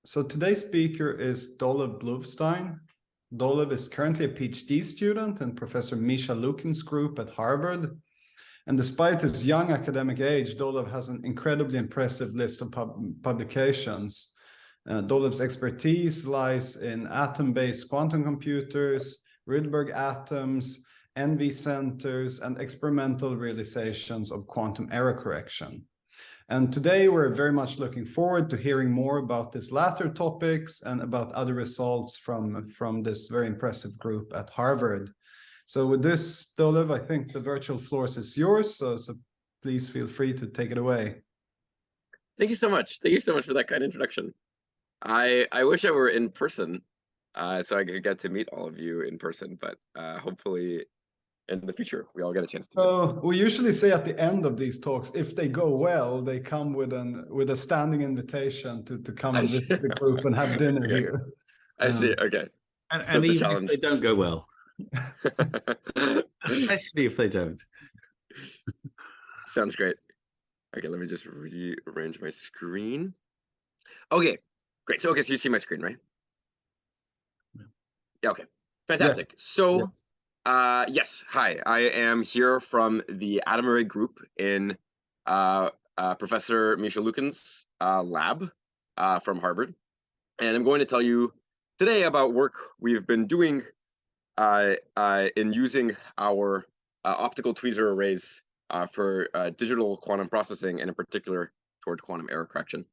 So today's speaker is Dolev Bluvstein. Dolev is currently a PhD student in Professor Misha Lukin's group at Harvard. And despite his young academic age, Dolev has an incredibly impressive list of publications. Dolev's expertise lies in atom-based quantum computers, Rydberg atoms, NV centers, and experimental realizations of quantum error correction. And today we're very much looking forward to hearing more about these latter topics and about other results from this very impressive group at Harvard. So with this, Dolev, I think the virtual floor is yours. So please feel free to take it away. Thank you so much. Thank you so much for that kind introduction. I wish I were in person so I could get to meet all of you in person, but hopefully in the future we all get a chance to. So we usually say at the end of these talks, if they go well, they come with a standing invitation to come and visit the group and have dinner here. I see. Okay. And even if they don't go well, especially if they don't. Sounds great. Okay, let me just rearrange my screen. Okay, great. So you see my screen, right? Yeah. Okay. Fantastic. Yes. So. Yes. Yes, hi. I am here from the atom array group in Professor Misha Lukin's lab from Harvard. And I'm going to tell you today about work we've been doing in using our optical tweezer arrays for digital quantum processing, and in particular toward quantum error correction.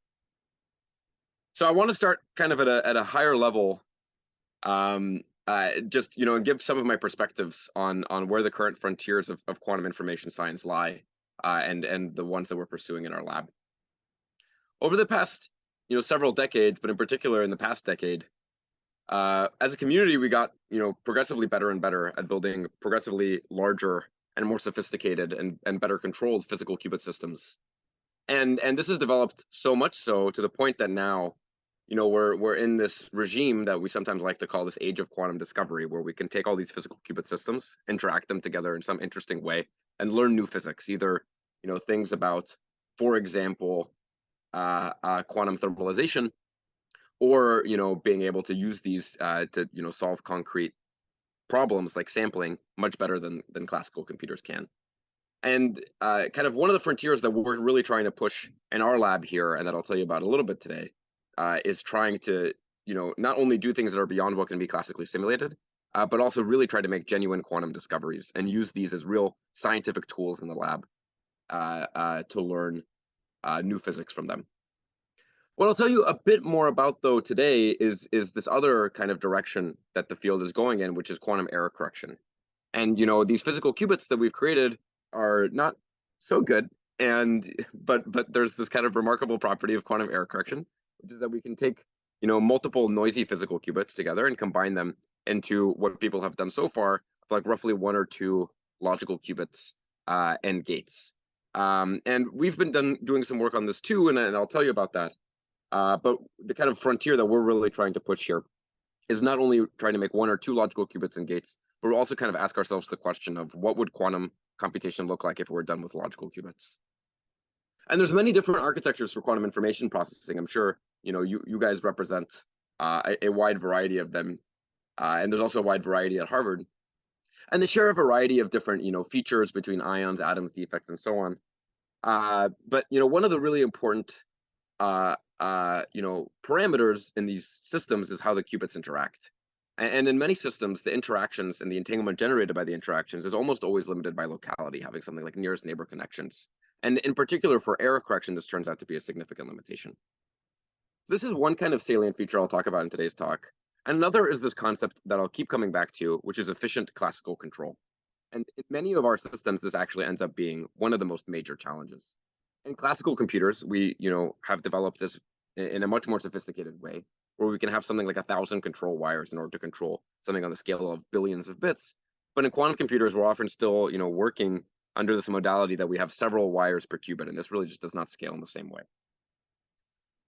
So I want to start kind of at a higher level, just and give some of my perspectives on where the current frontiers of quantum information science lie, and the ones that we're pursuing in our lab. Over the past several decades, but in particular in the past decade, as a community, we got progressively better and better at building progressively larger and more sophisticated and better controlled physical qubit systems, and this has developed so much so to the point that now we're in this regime that we sometimes like to call this age of quantum discovery, where we can take all these physical qubit systems, interact them together in some interesting way, and learn new physics, either things about, for example, quantum thermalization, or being able to use these to solve concrete problems like sampling much better than classical computers can. And kind of one of the frontiers that we're really trying to push in our lab here, and that I'll tell you about a little bit today, is trying to, not only do things that are beyond what can be classically simulated, but also really try to make genuine quantum discoveries and use these as real scientific tools in the lab to learn new physics from them. What I'll tell you a bit more about, though, today is this other kind of direction that the field is going in, which is quantum error correction. And these physical qubits that we've created are not so good, but there's this kind of remarkable property of quantum error correction, which is that we can take multiple noisy physical qubits together and combine them into what people have done so far, like roughly 1 or 2 logical qubits and gates. And we've been doing some work on this too, and I'll tell you about that. But the kind of frontier that we're really trying to push here is not only trying to make 1 or 2 logical qubits and gates, but we'll also kind of ask ourselves the question of what would quantum computation look like if we were done with logical qubits. And there's many different architectures for quantum information processing. I'm sure you guys represent a wide variety of them, and there's also a wide variety at Harvard, and they share a variety of different features between ions, atoms, defects, and so on. But one of the really important parameters in these systems is how the qubits interact. And in many systems, the interactions and the entanglement generated by the interactions is almost always limited by locality, having something like nearest neighbor connections. And in particular, for error correction, this turns out to be a significant limitation. This is one kind of salient feature I'll talk about in today's talk. And another is this concept that I'll keep coming back to, which is efficient classical control. And in many of our systems, this actually ends up being one of the most major challenges. In classical computers, we have developed this in a much more sophisticated way, where we can have something like 1,000 control wires in order to control something on the scale of billions of bits. But in quantum computers, we're often still working under this modality that we have several wires per qubit, and this really just does not scale in the same way.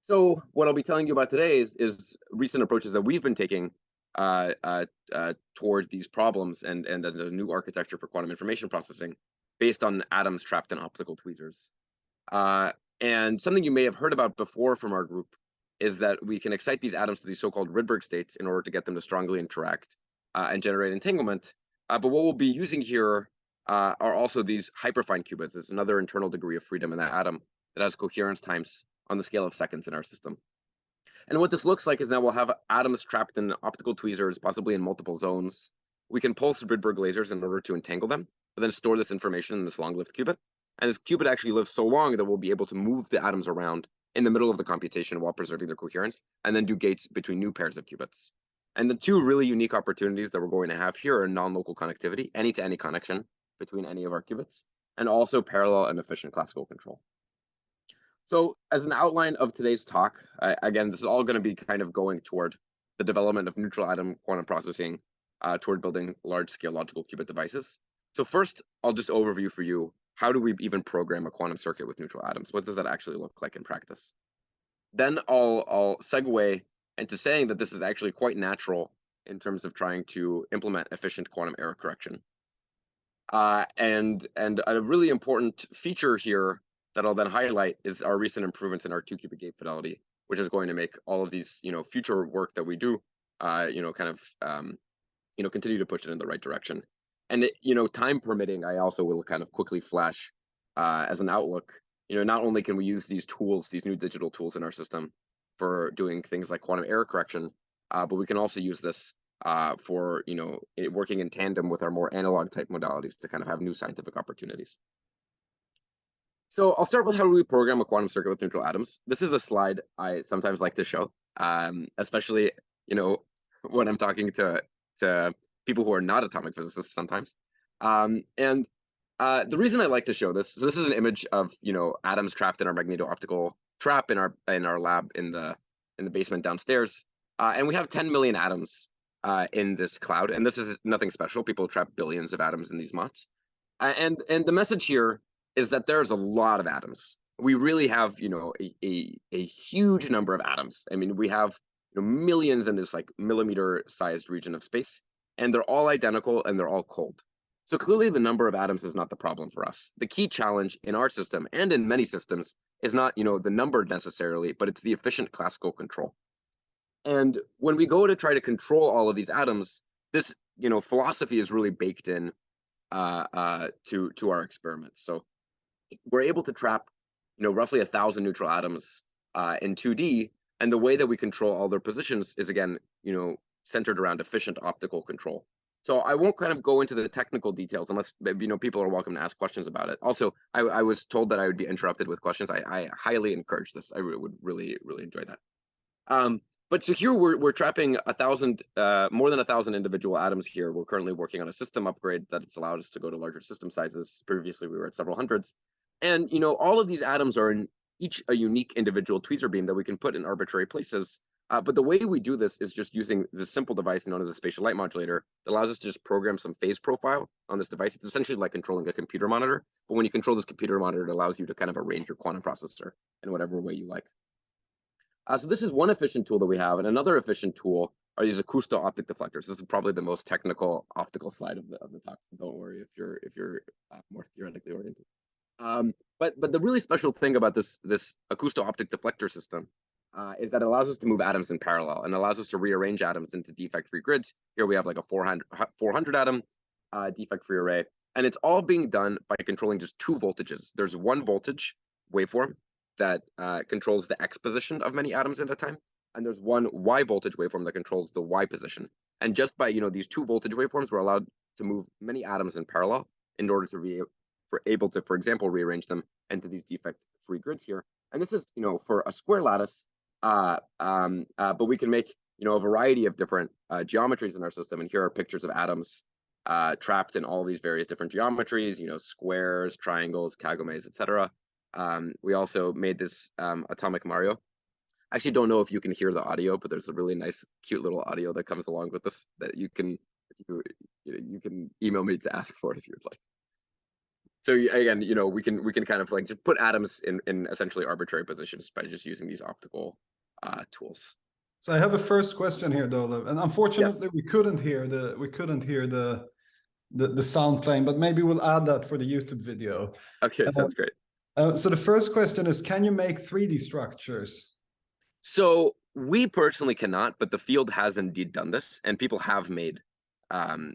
So what I'll be telling you about today is recent approaches that we've been taking toward these problems and a new architecture for quantum information processing based on atoms trapped in optical tweezers. And something you may have heard about before from our group is that we can excite these atoms to these so-called Rydberg states in order to get them to strongly interact and generate entanglement. But what we'll be using here are also these hyperfine qubits. It's another internal degree of freedom in that atom that has coherence times on the scale of seconds in our system. And what this looks like is now we'll have atoms trapped in optical tweezers, possibly in multiple zones. We can pulse Rydberg lasers in order to entangle them, but then store this information in this long-lived qubit. And this qubit actually lives so long that we'll be able to move the atoms around in the middle of the computation while preserving their coherence, and then do gates between new pairs of qubits. And the two really unique opportunities that we're going to have here are non-local connectivity, any-to-any connection between any of our qubits, and also parallel and efficient classical control. So as an outline of today's talk, again, this is all going to be kind of going toward the development of neutral atom quantum processing toward building large-scale logical qubit devices. So first, I'll just overview for you, how do we even program a quantum circuit with neutral atoms? What does that actually look like in practice? Then I'll segue into saying that this is actually quite natural in terms of trying to implement efficient quantum error correction. And a really important feature here that I'll then highlight is our recent improvements in our two-qubit gate fidelity, which is going to make all of these, future work that we do, continue to push it in the right direction. And time permitting, I also will kind of quickly flash as an outlook. Not only can we use these tools, these new digital tools in our system for doing things like quantum error correction, but we can also use this for working in tandem with our more analog type modalities to kind of have new scientific opportunities. So I'll start with how do we program a quantum circuit with neutral atoms. This is a slide I sometimes like to show, especially when I'm talking to people who are not atomic physicists sometimes. The reason I like to show this, so this is an image of atoms trapped in our magneto-optical trap in our lab in the basement downstairs, and we have 10 million atoms in this cloud, and this is nothing special. People trap billions of atoms in these mots, and the message here is that there's a lot of atoms. We really have a huge number of atoms. I mean, we have millions in this like millimeter-sized region of space, and they're all identical and they're all cold. So clearly the number of atoms is not the problem for us. The key challenge in our system and in many systems is not the number necessarily, but it's the efficient classical control. And when we go to try to control all of these atoms, this philosophy is really baked in to our experiments. So we're able to trap roughly 1,000 neutral atoms in 2D, and the way that we control all their positions is again centered around efficient optical control. So I won't kind of go into the technical details unless people are welcome to ask questions about it. Also, I was told that I would be interrupted with questions. I highly encourage this. I would really enjoy that. But so here we're trapping 1,000, more than 1,000 individual atoms here. We're currently working on a system upgrade that's allowed us to go to larger system sizes. Previously, we were at several hundreds. And all of these atoms are in each a unique individual tweezer beam that we can put in arbitrary places. But the way we do this is just using this simple device known as a spatial light modulator that allows us to just program some phase profile on this device. It's essentially like controlling a computer monitor. But when you control this computer monitor, it allows you to kind of arrange your quantum processor in whatever way you like. So this is one efficient tool that we have. And another efficient tool are these acousto-optic deflectors. This is probably the most technical optical slide of the talk. So don't worry if you're more theoretically oriented. But the really special thing about this acousto-optic deflector system is that it allows us to move atoms in parallel and allows us to rearrange atoms into defect-free grids. Here we have like a 400 atom defect-free array, and it's all being done by controlling just two voltages. There's one voltage waveform that controls the X position of many atoms at a time, and there's one Y voltage waveform that controls the Y position. And just by these two voltage waveforms, we're allowed to move many atoms in parallel in order to be able to, for example, rearrange them into these defect-free grids here. And this is, for a square lattice, but we can make, a variety of different geometries in our system. And here are pictures of atoms trapped in all these various different geometries, squares, triangles, kagomes, etc. We also made this atomic Mario. I actually don't know if you can hear the audio, but there's a really nice, cute little audio that comes along with this that you can email me to ask for it if you'd like. So again, we can kind of like just put atoms in essentially arbitrary positions by just using these optical tools. So I have a first question here, Dolev, and unfortunately yes. we couldn't hear the sound playing, but maybe we'll add that for the YouTube video. Okay, sounds great. So the first question is, can you make 3D structures? So we personally cannot, but the field has indeed done this, and people have made,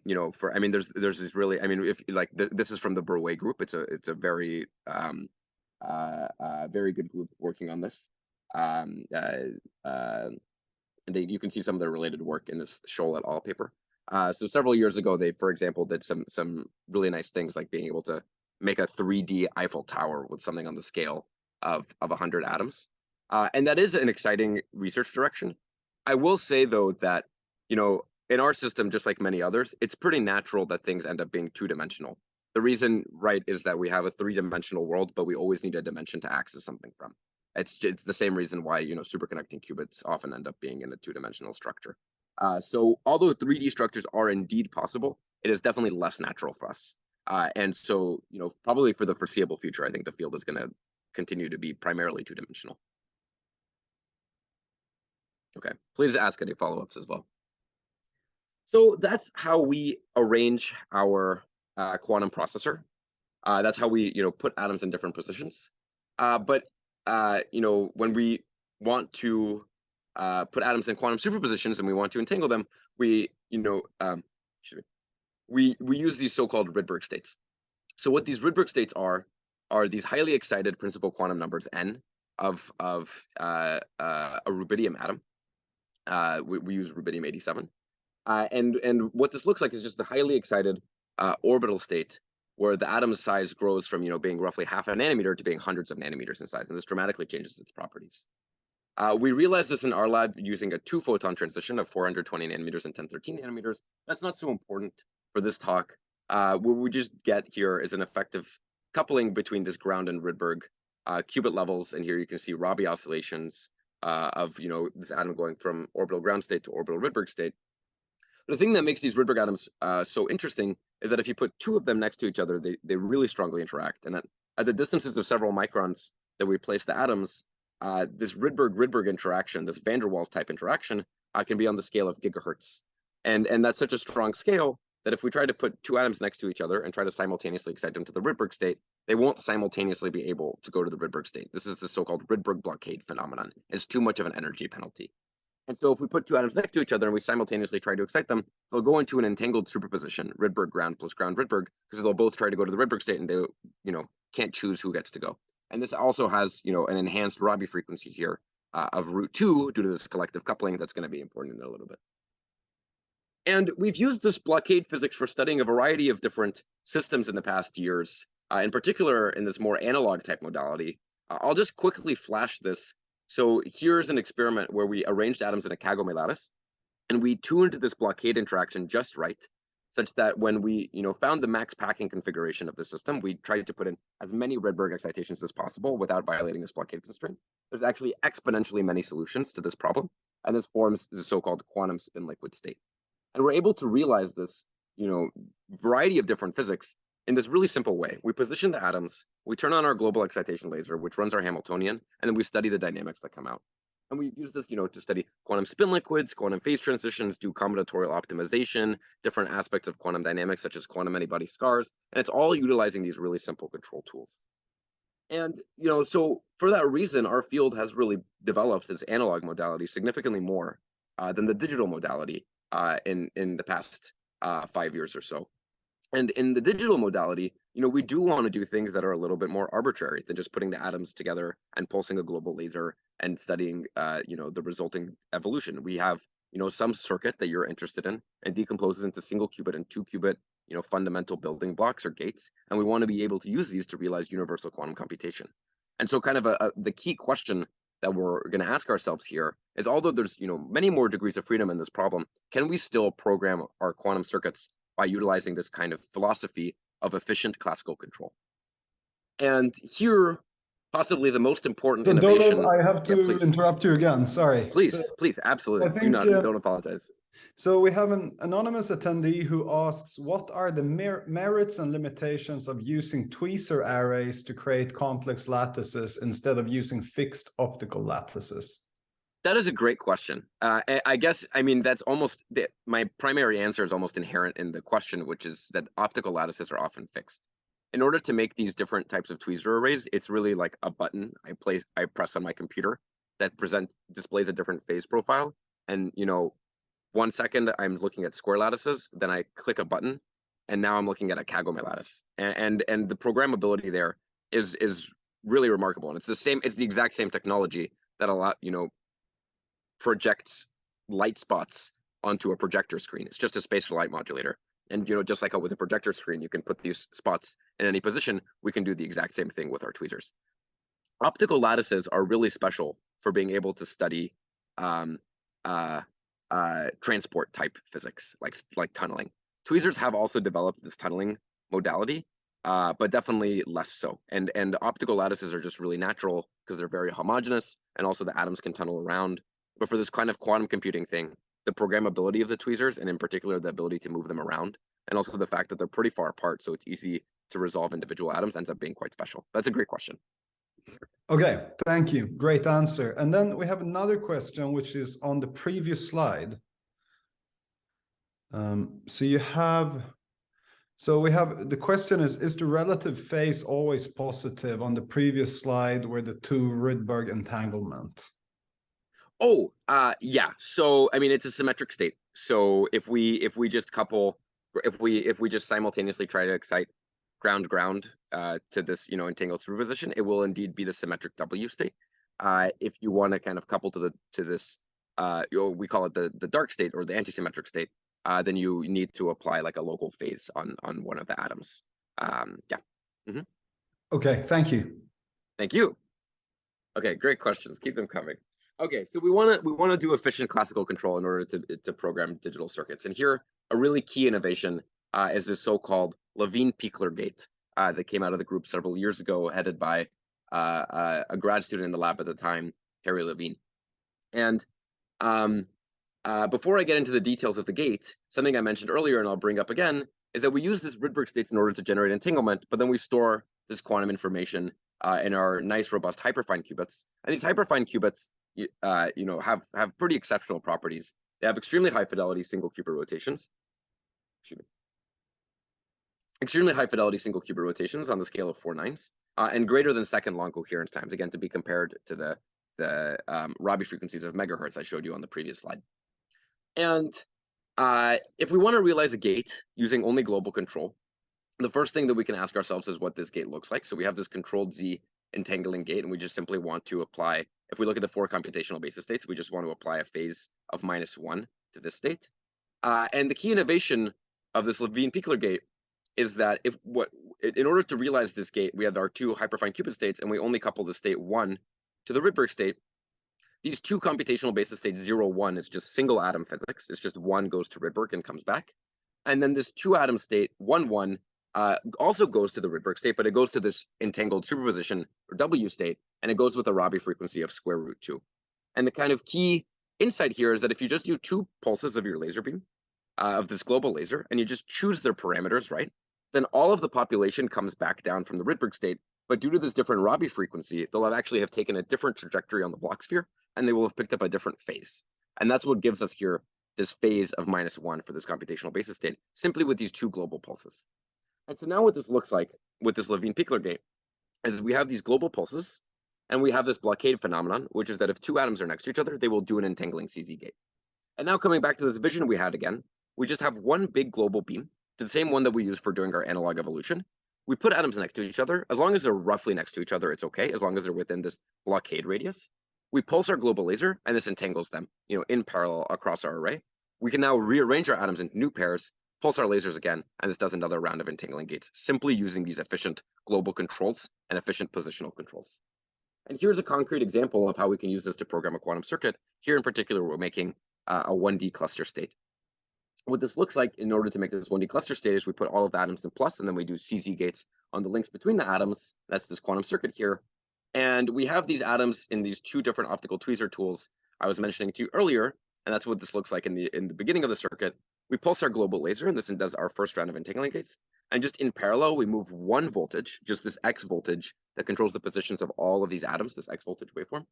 you know, for, I mean, there's this really, I mean, if like this is from the Brouwer group, it's a very very good group working on this. And you can see some of their related work in this Scholl et al. Paper. So several years ago, they, for example, did some really nice things like being able to make a 3D Eiffel Tower with something on the scale of 100 atoms. And that is an exciting research direction. I will say, though, that, you know, in our system, just like many others, it's pretty natural that things end up being two-dimensional. The reason, right, is that we have a three-dimensional world, but we always need a dimension to access something from. It's the same reason why, you know, superconducting qubits often end up being in a two-dimensional structure. So although 3D structures are indeed possible, it is definitely less natural for us. And so, you know, probably for the foreseeable future, I think the field is going to continue to be primarily two-dimensional. Okay, please ask any follow-ups as well. So that's how we arrange our quantum processor. That's how we, you know, put atoms in different positions. But you know, when we want to put atoms in quantum superpositions and we want to entangle them, we, you know, we use these so-called Rydberg states. So what these Rydberg states are these highly excited principal quantum numbers n of a rubidium atom. We use rubidium 87. And what this looks like is just a highly excited orbital state where the atom's size grows from, you know, being roughly half a nanometer to being hundreds of nanometers in size, and this dramatically changes its properties. We realized this in our lab using a 2-photon transition of 420 nanometers and 1013 nanometers. That's not so important for this talk. What we just get here is an effective coupling between this ground and Rydberg qubit levels, and here you can see Rabi oscillations of, you know, this atom going from orbital ground state to orbital Rydberg state. The thing that makes these Rydberg atoms so interesting is that if you put two of them next to each other, they really strongly interact. And at the distances of several microns that we place the atoms, this Rydberg interaction, this van der Waals type interaction, can be on the scale of gigahertz. And that's such a strong scale that if we try to put two atoms next to each other and try to simultaneously excite them to the Rydberg state, they won't simultaneously be able to go to the Rydberg state. This is the so-called Rydberg blockade phenomenon. It's too much of an energy penalty. And so if we put two atoms next to each other and we simultaneously try to excite them, they'll go into an entangled superposition, Rydberg ground plus ground Rydberg, because they'll both try to go to the Rydberg state and they, you know, can't choose who gets to go. And this also has, you know, an enhanced Rabi frequency here of √2 due to this collective coupling that's going to be important in a little bit. And we've used this blockade physics for studying a variety of different systems in the past years, in particular in this more analog type modality. I'll just quickly flash this. So here's an experiment where we arranged atoms in a Kagome lattice, and we tuned this blockade interaction just right, such that when we, you know, found the max packing configuration of the system, we tried to put in as many Rydberg excitations as possible without violating this blockade constraint. There's actually exponentially many solutions to this problem, and this forms the so-called quantum spin liquid state. And we're able to realize this, you know, variety of different physics in this really simple way. We position the atoms, we turn on our global excitation laser, which runs our Hamiltonian, and then we study the dynamics that come out. And we use this, you know, to study quantum spin liquids, quantum phase transitions, do combinatorial optimization, different aspects of quantum dynamics, such as quantum antibody scars. And it's all utilizing these really simple control tools. And, you know, so for that reason, our field has really developed its analog modality significantly more than the digital modality in the past 5 years or so. And in the digital modality, you know, we do want to do things that are a little bit more arbitrary than just putting the atoms together and pulsing a global laser and studying, you know, the resulting evolution. We have, you know, some circuit that you're interested in and decomposes into single qubit and 2-qubit, you know, fundamental building blocks or gates. And we want to be able to use these to realize universal quantum computation. And so kind of the key question that we're going to ask ourselves here is, although there's, you know, many more degrees of freedom in this problem, can we still program our quantum circuits by utilizing this kind of philosophy of efficient classical control? And here, possibly the most important innovation. Dolev, I have to interrupt you again. Sorry. Please, absolutely. Don't apologize. So we have an anonymous attendee who asks, what are the merits and limitations of using tweezer arrays to create complex lattices instead of using fixed optical lattices? That is a great question. I guess, I mean, that's almost, my primary answer is almost inherent in the question, which is that optical lattices are often fixed. In order to make these different types of tweezer arrays, it's really like a button I press on my computer. that displays a different phase profile. And 1 second I'm looking at square lattices, then I click a button, and now I'm looking at a Kagome lattice. And the programmability there is really remarkable. And it's the exact same technology that projects light spots onto a projector screen. It's just a spatial light modulator. And just like how with a projector screen, you can put these spots in any position, we can do the exact same thing with our tweezers. Optical lattices are really special for being able to study transport type physics, like tunneling. Tweezers have also developed this tunneling modality, but definitely less so. And optical lattices are just really natural because they're very homogeneous, and also the atoms can tunnel around. But for this kind of quantum computing thing, the programmability of the tweezers, and in particular the ability to move them around, and also the fact that they're pretty far apart, so it's easy to resolve individual atoms, ends up being quite special. That's a great question. Okay, thank you. Great answer. And then we have another question, which is on the previous slide. So we have, the question is the relative phase always positive on the previous slide where the two Rydberg entanglement? Oh, yeah. So, I mean, it's a symmetric state. So if we just simultaneously try to excite ground to this, entangled superposition, it will indeed be the symmetric W state. If you want to kind of couple to this, we call it the dark state or the antisymmetric state, then you need to apply like a local phase on one of the atoms. Yeah. Mm-hmm. Okay, thank you. Thank you. Okay, great questions. Keep them coming. Okay, so we want to do efficient classical control in order to program digital circuits. And here, a really key innovation is this so-called Levine-Pichler gate that came out of the group several years ago, headed by a grad student in the lab at the time, Harry Levine. And before I get into the details of the gate, something I mentioned earlier, and I'll bring up again, is that we use this Rydberg states in order to generate entanglement, but then we store this quantum information in our nice, robust hyperfine qubits. And these hyperfine qubits, have pretty exceptional properties. They have extremely high fidelity single qubit rotations. Excuse me. Extremely high fidelity single qubit rotations on the scale of 4 nines, and greater than second long coherence times, again, to be compared to the Rabi frequencies of megahertz I showed you on the previous slide. And if we want to realize a gate using only global control, the first thing that we can ask ourselves is what this gate looks like. So we have this controlled Z entangling gate, and we just simply want to apply, if we look at the 4 computational basis states, we just want to apply a phase of -1 to this state. And the key innovation of this Levine-Pichler gate is that in order to realize this gate, we have our 2 hyperfine qubit states, and we only couple the state 1 to the Rydberg state. These 2 computational basis states 0, 1 is just single atom physics. It's just 1 goes to Rydberg and comes back. And then this 2 atom state 1, 1 also goes to the Rydberg state, but it goes to this entangled superposition or W state, and it goes with a Rabi frequency of √2. And the kind of key insight here is that if you just do 2 pulses of your laser beam, of this global laser, and you just choose their parameters, right, then all of the population comes back down from the Rydberg state. But due to this different Rabi frequency, they'll actually have taken a different trajectory on the Bloch sphere, and they will have picked up a different phase. And that's what gives us here this phase of -1 for this computational basis state, simply with these 2 global pulses. And so now what this looks like with this Levine-Pichler gate is we have these global pulses, and we have this blockade phenomenon, which is that if 2 atoms are next to each other, they will do an entangling CZ gate. And now coming back to this vision we had again, we just have one big global beam, to the same one that we use for doing our analog evolution. We put atoms next to each other. As long as they're roughly next to each other, it's okay, as long as they're within this blockade radius. We pulse our global laser, and this entangles them, in parallel across our array. We can now rearrange our atoms into new pairs, pulse our lasers again, and this does another round of entangling gates, simply using these efficient global controls and efficient positional controls. And here's a concrete example of how we can use this to program a quantum circuit. Here in particular, we're making a 1D cluster state. What this looks like in order to make this 1D cluster state is we put all of the atoms in plus, and then we do CZ gates on the links between the atoms. That's this quantum circuit here. And we have these atoms in these 2 different optical tweezer tools I was mentioning to you earlier, and that's what this looks like in the beginning of the circuit. We pulse our global laser, and this does our first round of entangling gates. And just in parallel, we move 1 voltage, just this X voltage that controls the positions of all of these atoms, this X voltage waveform.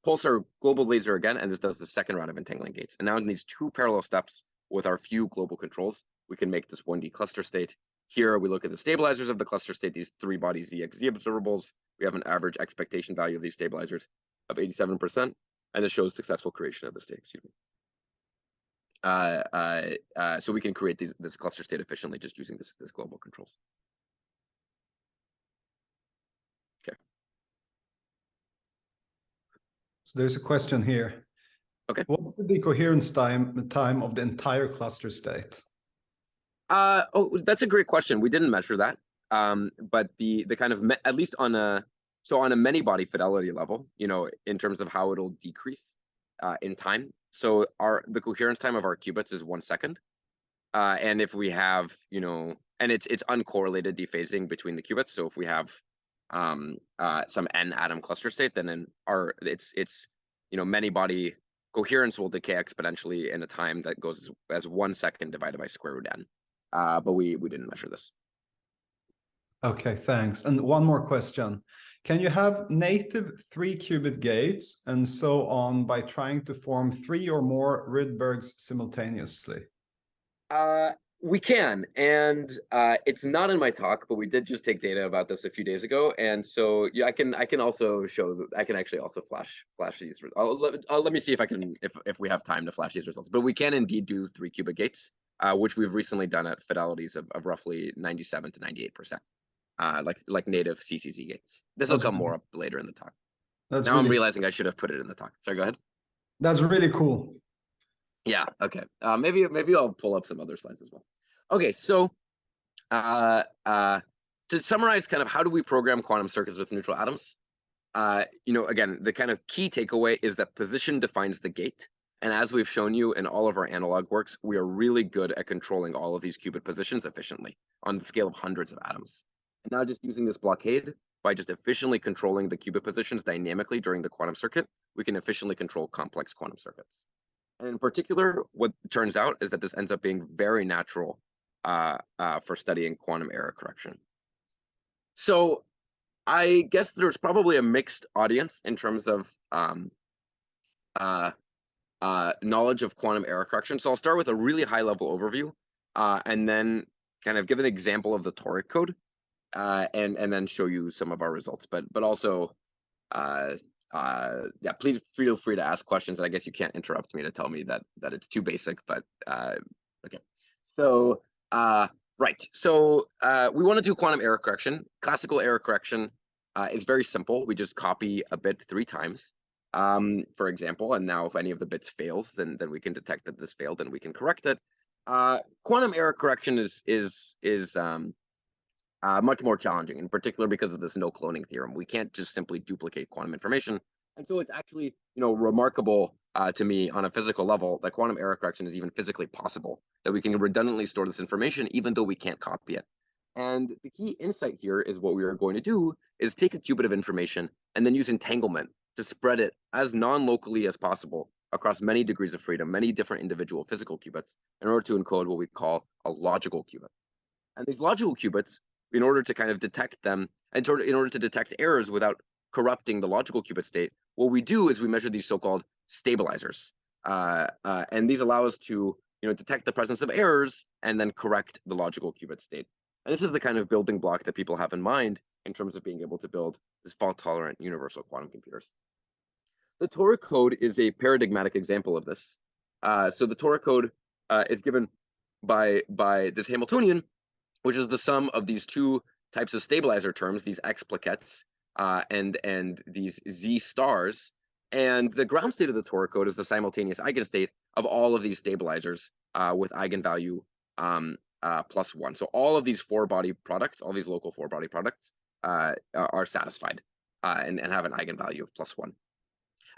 Pulse our global laser again, and this does the second round of entangling gates. And now in these 2 parallel steps with our few global controls, we can make this 1D cluster state. Here, we look at the stabilizers of the cluster state, these 3 body ZXZ observables. We have an average expectation value of these stabilizers. of 87%, and it shows successful creation of the state. Excuse me. So we can create this cluster state efficiently just using this global controls. Okay. So there's a question here. Okay. What's the decoherence time of the entire cluster state? Oh, that's a great question. We didn't measure that. But the kind of at least on a many body fidelity level, in terms of how it'll decrease in time. So the coherence time of our qubits is 1 second. And if we have, and it's uncorrelated dephasing between the qubits. So if we have some n atom cluster state, then it's many body coherence will decay exponentially in a time that goes as 1 second divided by square root n. But we didn't measure this. Okay, thanks. And one more question. Can you have native 3-qubit gates and so on by trying to form 3 or more Rydbergs simultaneously? We can, and it's not in my talk, but we did just take data about this a few days ago, and so yeah, I can also show. I can actually also flash these. Let me see if I can if we have time to flash these results. But we can indeed do 3-qubit gates, which we've recently done at fidelities of roughly 97 to 98%, like native CCZ gates. This will come more up later in the talk. Now I'm realizing I should have put it in the talk. Sorry, go ahead. That's really cool. Yeah, okay. Maybe I'll pull up some other slides as well. Okay, so to summarize kind of how do we program quantum circuits with neutral atoms? Again, the kind of key takeaway is that position defines the gate. And as we've shown you in all of our analog works, we are really good at controlling all of these qubit positions efficiently on the scale of hundreds of atoms. And now just using this blockade, by just efficiently controlling the qubit positions dynamically during the quantum circuit, we can efficiently control complex quantum circuits. And in particular, what turns out is that this ends up being very natural for studying quantum error correction. So I guess there's probably a mixed audience in terms of knowledge of quantum error correction. So I'll start with a really high-level overview and then kind of give an example of the toric code and then show you some of our results. But also, yeah, please feel free to ask questions. And I guess you can't interrupt me to tell me that it's too basic. But okay, so right. So we want to do quantum error correction. Classical error correction is very simple. We just copy a bit 3 times, for example. And now if any of the bits fails, then we can detect that this failed and we can correct it. Quantum error correction is much more challenging, in particular because of this no cloning theorem. We can't just simply duplicate quantum information. And so it's actually, remarkable to me on a physical level that quantum error correction is even physically possible, that we can redundantly store this information even though we can't copy it. And the key insight here is what we are going to do is take a qubit of information and then use entanglement to spread it as non-locally as possible across many degrees of freedom, many different individual physical qubits, in order to encode what we call a logical qubit. And these logical qubits, in order to kind of detect them, and in order to detect errors without corrupting the logical qubit state, what we do is we measure these so-called stabilizers. And these allow us to detect the presence of errors and then correct the logical qubit state. And this is the kind of building block that people have in mind in terms of being able to build this fault-tolerant universal quantum computers. The toric code is a paradigmatic example of this. So the toric code is given by this Hamiltonian, which is the sum of these 2 types of stabilizer terms, these explicates and these z stars. And the ground state of the toric code is the simultaneous eigenstate of all of these stabilizers with eigenvalue +1. So all of these 4-body products, all these local 4-body products are satisfied and have an eigenvalue of +1.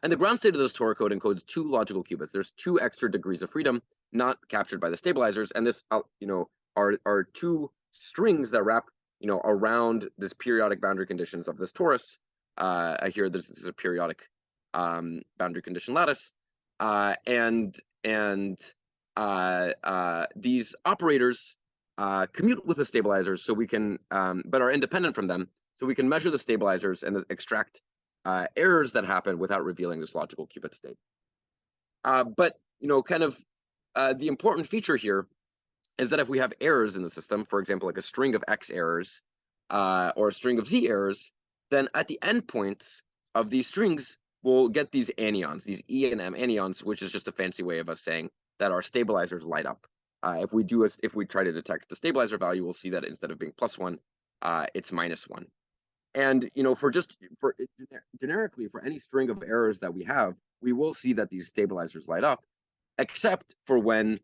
And the ground state of this toric code encodes 2 logical qubits. There's 2 extra degrees of freedom not captured by the stabilizers. And this, are 2 strings that wrap, around this periodic boundary conditions of this torus. Here, this is a periodic boundary condition lattice, and these operators commute with the stabilizers, so we can, but are independent from them, so we can measure the stabilizers and extract errors that happen without revealing this logical qubit state. But the important feature here is that if we have errors in the system, for example, like a string of X errors or a string of Z errors, then at the endpoints of these strings, we'll get these anyons, these E and M anyons, which is just a fancy way of us saying that our stabilizers light up. If we try to detect the stabilizer value, we'll see that instead of being +1, it's -1. And generically for any string of errors that we have, we will see that these stabilizers light up, except for when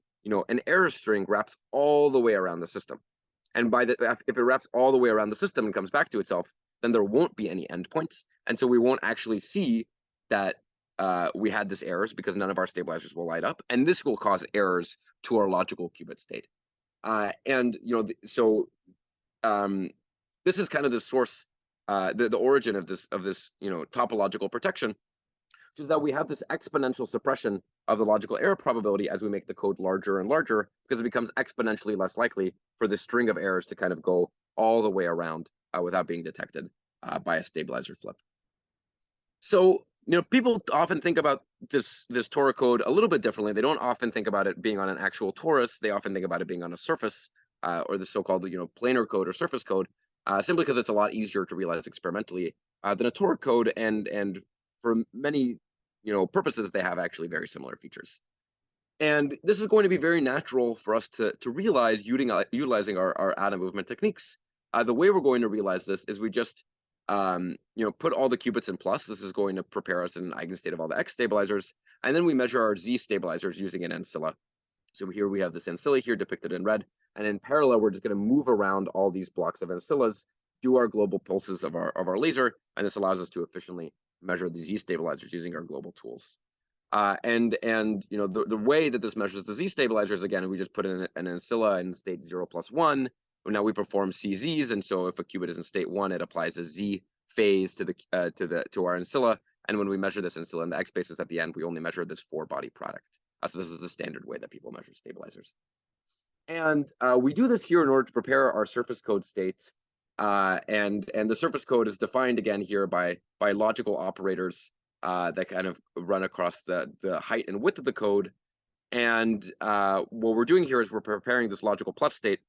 an error string wraps all the way around the system. And if it wraps all the way around the system and comes back to itself, then there won't be any endpoints, and so we won't actually see that we had this errors because none of our stabilizers will light up, and this will cause errors to our logical qubit state. This is kind of the source, the origin of this topological protection, which is that we have this exponential suppression of the logical error probability as we make the code larger and larger, because it becomes exponentially less likely for the string of errors to kind of go all the way around without being detected by a stabilizer flip. So people often think about this toric code a little bit differently. They don't often think about it being on an actual torus. They often think about it being on a surface, or the so-called planar code or surface code, simply because it's a lot easier to realize experimentally than a toric code, and for many purposes they have actually very similar features. And this is going to be very natural for us to realize utilizing our atom movement techniques. The way we're going to realize this is we just put all the qubits in plus. This is going to prepare us in an eigenstate of all the x stabilizers, and then we measure our z stabilizers using an ancilla. So here we have this ancilla here depicted in red, and in parallel we're just going to move around all these blocks of ancillas, do our global pulses of our laser, and this allows us to efficiently measure the z stabilizers using our global tools. The way that this measures the z stabilizers, again, we just put in an ancilla in state 0 + 1. Now we perform CZs, and so if a qubit is in state 1, it applies a z phase to our ancilla, and when we measure this ancilla in the x basis at the end, we only measure this 4-body product. So this is the standard way that people measure stabilizers. And we do this here in order to prepare our surface code state, and the surface code is defined again here by logical operators that kind of run across the height and width of the code. And what we're doing here is we're preparing this logical plus state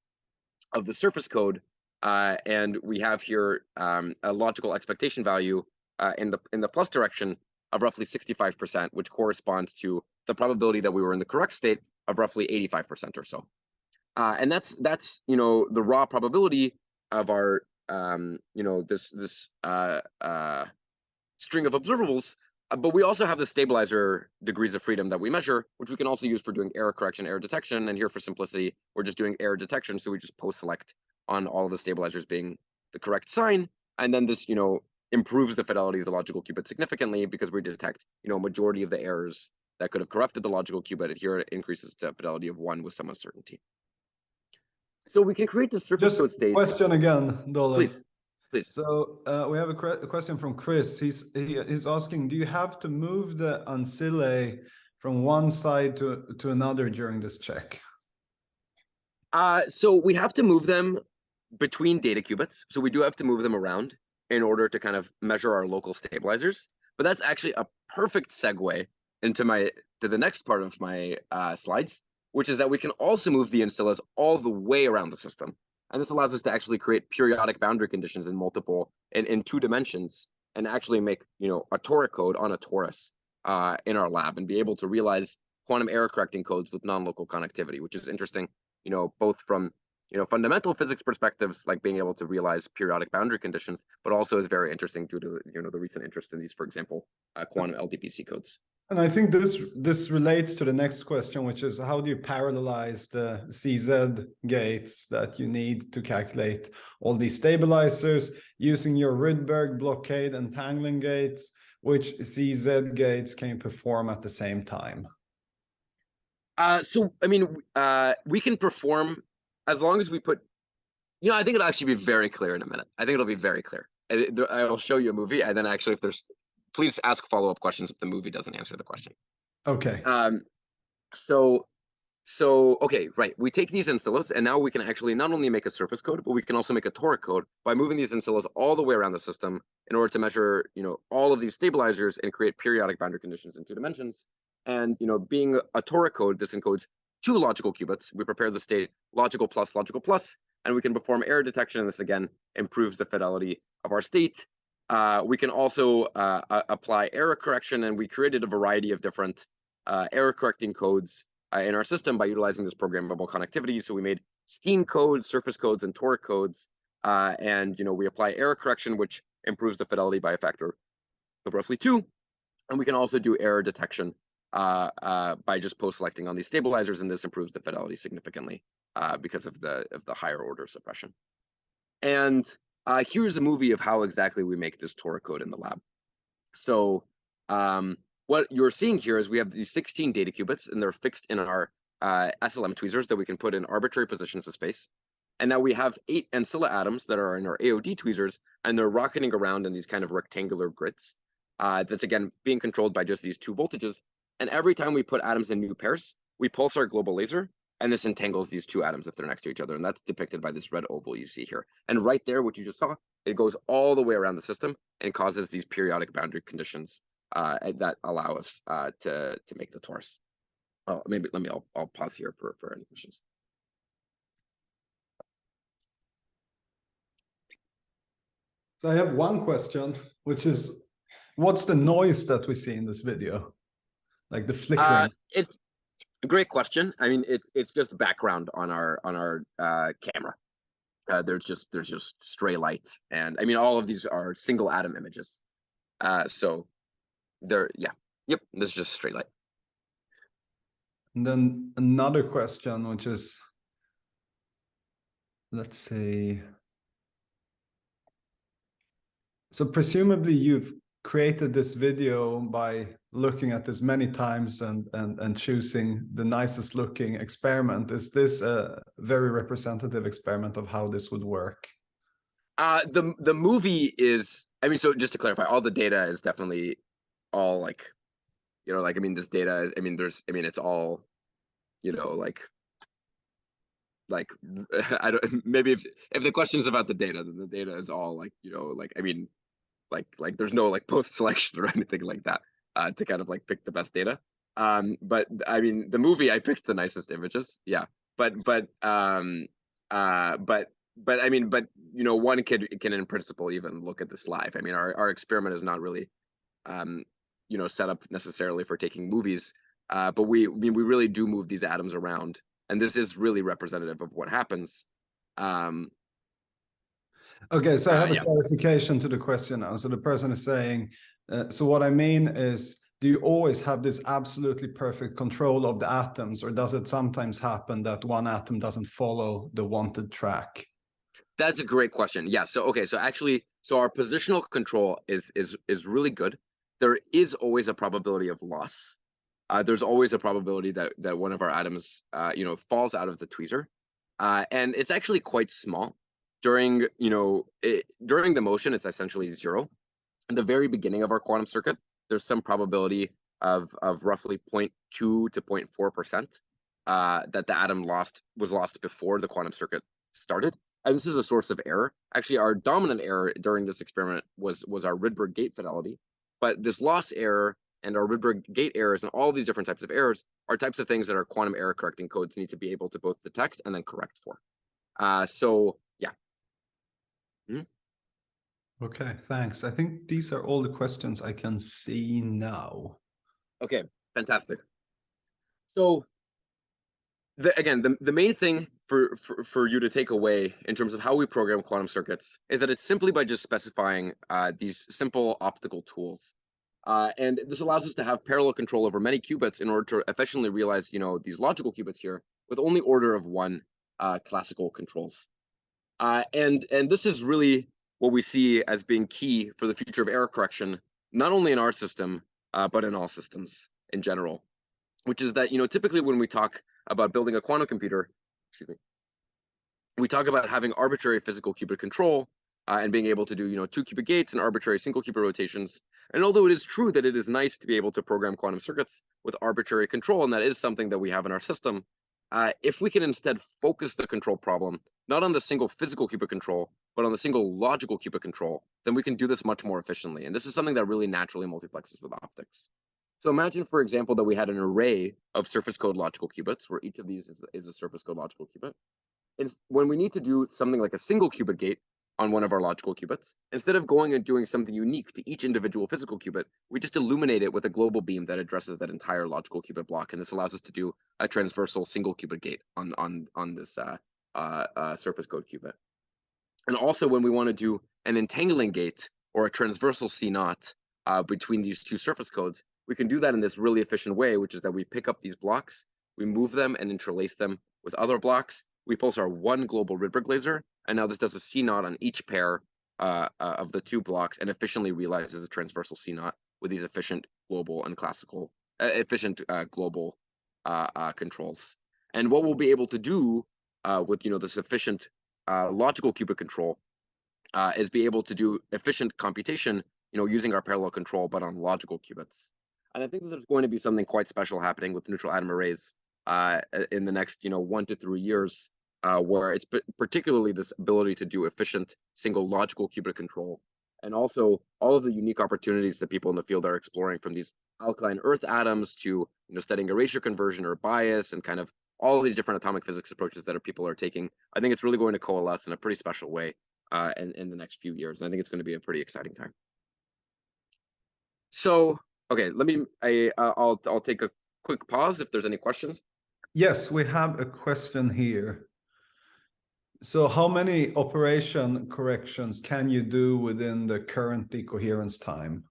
of the surface code, and we have here a logical expectation value in the plus direction of roughly 65%, which corresponds to the probability that we were in the correct state of roughly 85% or so. And that's the raw probability of our this string of observables. But we also have the stabilizer degrees of freedom that we measure, which we can also use for doing error correction, error detection. And here, for simplicity, we're just doing error detection, so we just post-select on all of the stabilizers being the correct sign, and then this improves the fidelity of the logical qubit significantly, because we detect a majority of the errors that could have corrupted the logical qubit. And here it increases to a fidelity of 1 with some uncertainty. So we can create the surface code state. Question again, Dolev. Please. So we have a question from Chris. He's asking, do you have to move the ancillae from one side to another during this check? So we have to move them between data qubits. So we do have to move them around in order to kind of measure our local stabilizers. But that's actually a perfect segue into the next part of my slides, which is that we can also move the ancillas all the way around the system. And this allows us to actually create periodic boundary conditions in 2 dimensions, and actually make a toric code on a torus in our lab, and be able to realize quantum error correcting codes with non-local connectivity, which is interesting, both from fundamental physics perspectives, like being able to realize periodic boundary conditions, but also is very interesting due to the recent interest in these, for example, quantum LDPC codes. And I think this relates to the next question, which is, how do you parallelize the CZ gates that you need to calculate all these stabilizers using your Rydberg blockade entangling gates, which CZ gates can perform at the same time? So I mean, we can perform as long as we put. I think it'll actually be very clear in a minute. I think it'll be very clear. I will show you a movie, and then actually, if there's. Please ask follow-up questions if the movie doesn't answer the question. Okay. Okay, right. We take these ancillas, and now we can actually not only make a surface code, but we can also make a toric code by moving these ancillas all the way around the system in order to measure, all of these stabilizers and create periodic boundary conditions in 2 dimensions. And, being a toric code, this encodes 2 logical qubits. We prepare the state logical plus, and we can perform error detection. And this again improves the fidelity of our state. We can also apply error correction, and we created a variety of different error correcting codes in our system by utilizing this programmable connectivity. So we made steam codes, surface codes, and toric codes, and we apply error correction, which improves the fidelity by a factor of roughly 2. And we can also do error detection by just post-selecting on these stabilizers, and this improves the fidelity significantly because of the higher order suppression. And here's a movie of how exactly we make this toric code in the lab. So what you're seeing here is we have these 16 data qubits, and they're fixed in our SLM tweezers that we can put in arbitrary positions of space. And now we have 8 ancilla atoms that are in our AOD tweezers, and they're rocketing around in these kind of rectangular grids. That's, again, being controlled by just these 2 voltages. And every time we put atoms in new pairs, we pulse our global laser, and this entangles these 2 atoms if they're next to each other. And that's depicted by this red oval you see here. And right there, what you just saw, it goes all the way around the system and causes these periodic boundary conditions that allow us to make the torus. Oh, maybe I'll pause here for any questions. So I have one question, which is, what's the noise that we see in this video? Like the flickering? It's a great question. I mean, it's just background on our camera. There's just stray light, and I mean, all of these are single atom images. So they're yep, this is just straight light. And then another question, which is, let's say, so presumably you've created this video by looking at this many times and choosing the nicest looking experiment. Is this a very representative experiment of how this would work? The movie is, I mean, so just to clarify, all the data is definitely all like, I mean, this data, I mean, it's all, like I don't, maybe if the question is about the data, then the data is all like, I mean, like there's no like post selection or anything like that to kind of like pick the best data. But I mean, the movie, I picked the nicest images, yeah. But I mean, one kid can in principle even look at this live. I mean, our experiment is not really set up necessarily for taking movies, but we really do move these atoms around, and this is really representative of what happens. Okay, so I have a clarification to the question now. So the person is saying, so what I mean is, do you always have this absolutely perfect control of the atoms, or does it sometimes happen that one atom doesn't follow the wanted track? That's a great question. Yeah. So okay. So actually, our positional control is really good. There is always a probability of loss. There's always a probability that one of our atoms, falls out of the tweezer, and it's actually quite small. During the motion, it's essentially 0. In the very beginning of our quantum circuit, there's some probability of roughly 0.2 to 0.4% that the atom was lost before the quantum circuit started. And this is a source of error. Actually, our dominant error during this experiment was our Rydberg gate fidelity. But this loss error and our Rydberg gate errors and all these different types of errors are types of things that our quantum error correcting codes need to be able to both detect and then correct for. So yeah. Okay, thanks. I think these are all the questions I can see now. Okay, fantastic. So the main thing for you to take away in terms of how we program quantum circuits is that it's simply by just specifying these simple optical tools. And this allows us to have parallel control over many qubits in order to efficiently realize, these logical qubits here with only order of 1 classical controls. And this is really what we see as being key for the future of error correction, not only in our system, but in all systems in general, which is that, typically when we talk about building a quantum computer, we talk about having arbitrary physical qubit control and being able to do, 2-qubit gates and arbitrary single qubit rotations. And although it is true that it is nice to be able to program quantum circuits with arbitrary control, and that is something that we have in our system, if we can instead focus the control problem, not on the single physical qubit control, but on the single logical qubit control, then we can do this much more efficiently. And this is something that really naturally multiplexes with optics. So imagine, for example, that we had an array of surface code logical qubits, where each of these is a surface code logical qubit. And when we need to do something like a single qubit gate, on one of our logical qubits, instead of going and doing something unique to each individual physical qubit, we just illuminate it with a global beam that addresses that entire logical qubit block. And this allows us to do a transversal single qubit gate on this surface code qubit. And also when we want to do an entangling gate or a transversal C0 between these two surface codes, we can do that in this really efficient way, which is that we pick up these blocks, we move them and interlace them with other blocks. We pulse our one global Rydberg laser, and now this does a C0 on each pair of the two blocks and efficiently realizes a transversal C0 with these efficient global and classical, global controls. And what we'll be able to do with this efficient logical qubit control is be able to do efficient computation, using our parallel control, but on logical qubits. And I think that there's going to be something quite special happening with neutral atom arrays in the next 1 to 3 years, where it's particularly this ability to do efficient single logical qubit control, and also all of the unique opportunities that people in the field are exploring, from these alkaline earth atoms to studying erasure conversion or bias, and kind of all of these different atomic physics approaches that people are taking. I think it's really going to coalesce in a pretty special way in the next few years. And I think it's going to be a pretty exciting time. So, okay, I'll take a quick pause if there's any questions. Yes, we have a question here. So how many operation corrections can you do within the current decoherence time?